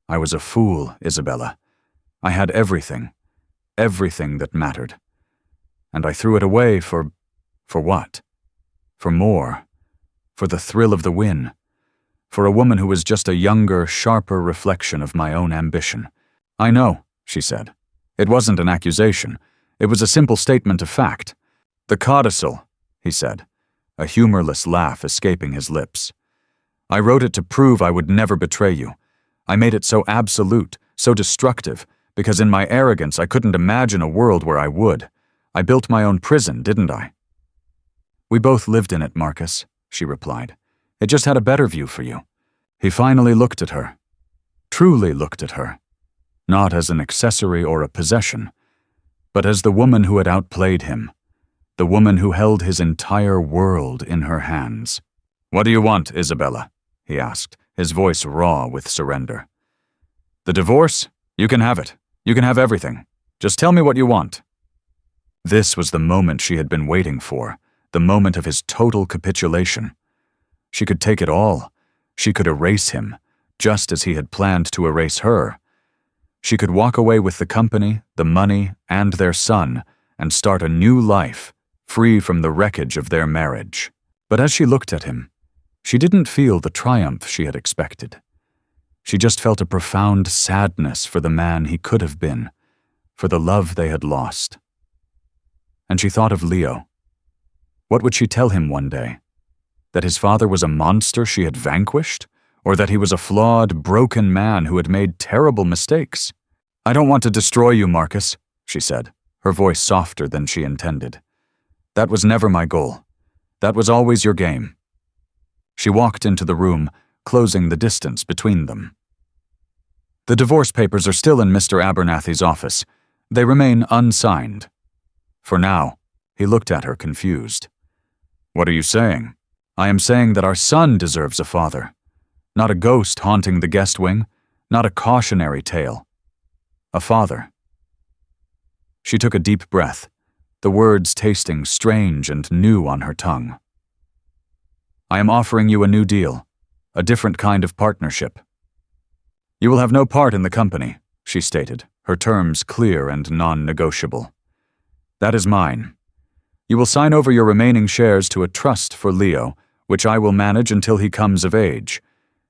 "I was a fool, Isabella. I had everything that mattered. And I threw it away for what? For more. For the thrill of the win. For a woman who was just a younger, sharper reflection of my own ambition." "I know," she said. It wasn't an accusation. It was a simple statement of fact. "The codicil," he said, a humorless laugh escaping his lips. I wrote it to prove I would never betray you. I made it so absolute, so destructive, because in my arrogance I couldn't imagine a world where I would. I built my own prison, didn't I? We both lived in it, Marcus, she replied. It just had a better view for you. He finally looked at her. Truly looked at her. Not as an accessory or a possession, but as the woman who had outplayed him, the woman who held his entire world in her hands. What do you want, Isabella? He asked, his voice raw with surrender. The divorce? You can have it. You can have everything. Just tell me what you want. This was the moment she had been waiting for, the moment of his total capitulation. She could take it all. She could erase him, just as he had planned to erase her. She could walk away with the company, the money, and their son, and start a new life, free from the wreckage of their marriage. But as she looked at him, she didn't feel the triumph she had expected. She just felt a profound sadness for the man he could have been, for the love they had lost. And she thought of Leo. What would she tell him one day? That his father was a monster she had vanquished? Or that he was a flawed, broken man who had made terrible mistakes? I don't want to destroy you, Marcus, she said, her voice softer than she intended. That was never my goal. That was always your game. She walked into the room, closing the distance between them. The divorce papers are still in Mr. Abernathy's office. They remain unsigned. For now, he looked at her confused. What are you saying? I am saying that our son deserves a father. Not a ghost haunting the guest wing, not a cautionary tale. A father. She took a deep breath, the words tasting strange and new on her tongue. I am offering you a new deal, a different kind of partnership. You will have no part in the company, she stated, her terms clear and non-negotiable. That is mine. You will sign over your remaining shares to a trust for Leo, which I will manage until he comes of age.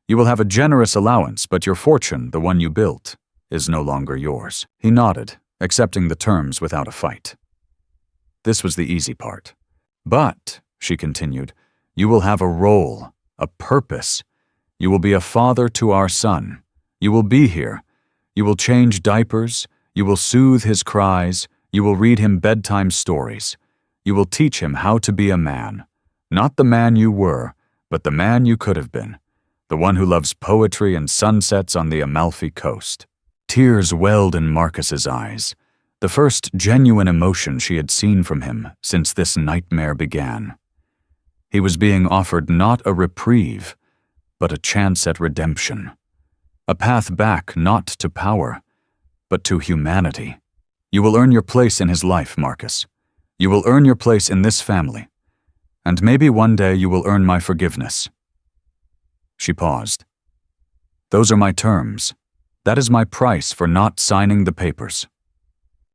You will have a generous allowance, but your fortune, the one you built, is no longer yours. He nodded, accepting the terms without a fight. This was the easy part. But, she continued, you will have a role, a purpose. You will be a father to our son. You will be here. You will change diapers. You will soothe his cries. You will read him bedtime stories. You will teach him how to be a man. Not the man you were, but the man you could have been. The one who loves poetry and sunsets on the Amalfi Coast. Tears welled in Marcus's eyes, the first genuine emotion she had seen from him since this nightmare began. He was being offered not a reprieve, but a chance at redemption. A path back not to power, but to humanity. You will earn your place in his life, Marcus. You will earn your place in this family. And maybe one day you will earn my forgiveness. She paused. Those are my terms. That is my price for not signing the papers.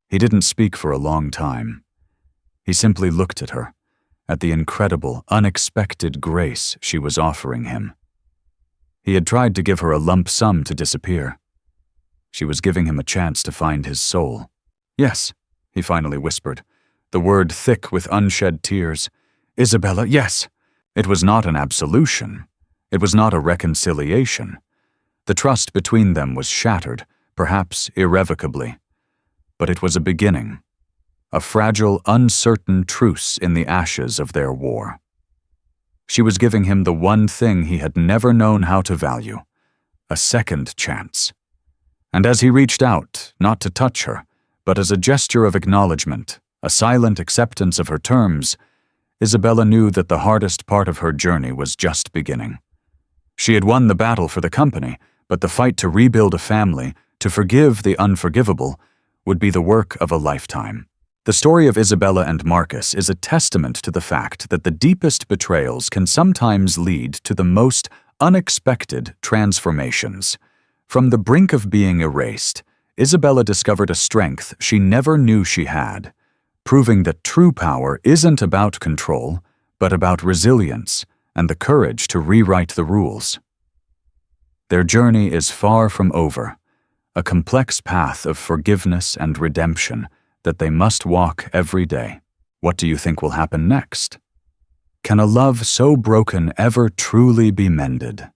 He didn't speak for a long time. He simply looked at her, at the incredible, unexpected grace she was offering him. He had tried to give her a lump sum to disappear. She was giving him a chance to find his soul. Yes, he finally whispered, the word thick with unshed tears. Isabella, yes. It was not an absolution. It was not a reconciliation. The trust between them was shattered, perhaps irrevocably. But it was a beginning, a fragile, uncertain truce in the ashes of their war. She was giving him the one thing he had never known how to value, a second chance. And as he reached out, not to touch her, but as a gesture of acknowledgement, a silent acceptance of her terms, Isabella knew that the hardest part of her journey was just beginning. She had won the battle for the company, but the fight to rebuild a family, to forgive the unforgivable, would be the work of a lifetime. The story of Isabella and Marcus is a testament to the fact that the deepest betrayals can sometimes lead to the most unexpected transformations. From the brink of being erased, Isabella discovered a strength she never knew she had, proving that true power isn't about control, but about resilience and the courage to rewrite the rules. Their journey is far from over, a complex path of forgiveness and redemption that they must walk every day. What do you think will happen next? Can a love so broken ever truly be mended?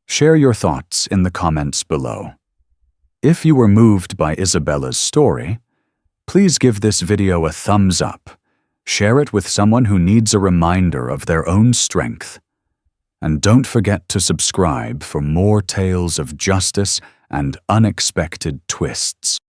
Share your thoughts in the comments below. If you were moved by Isabella's story, please give this video a thumbs up. Share it with someone who needs a reminder of their own strength. And don't forget to subscribe for more tales of justice and unexpected twists.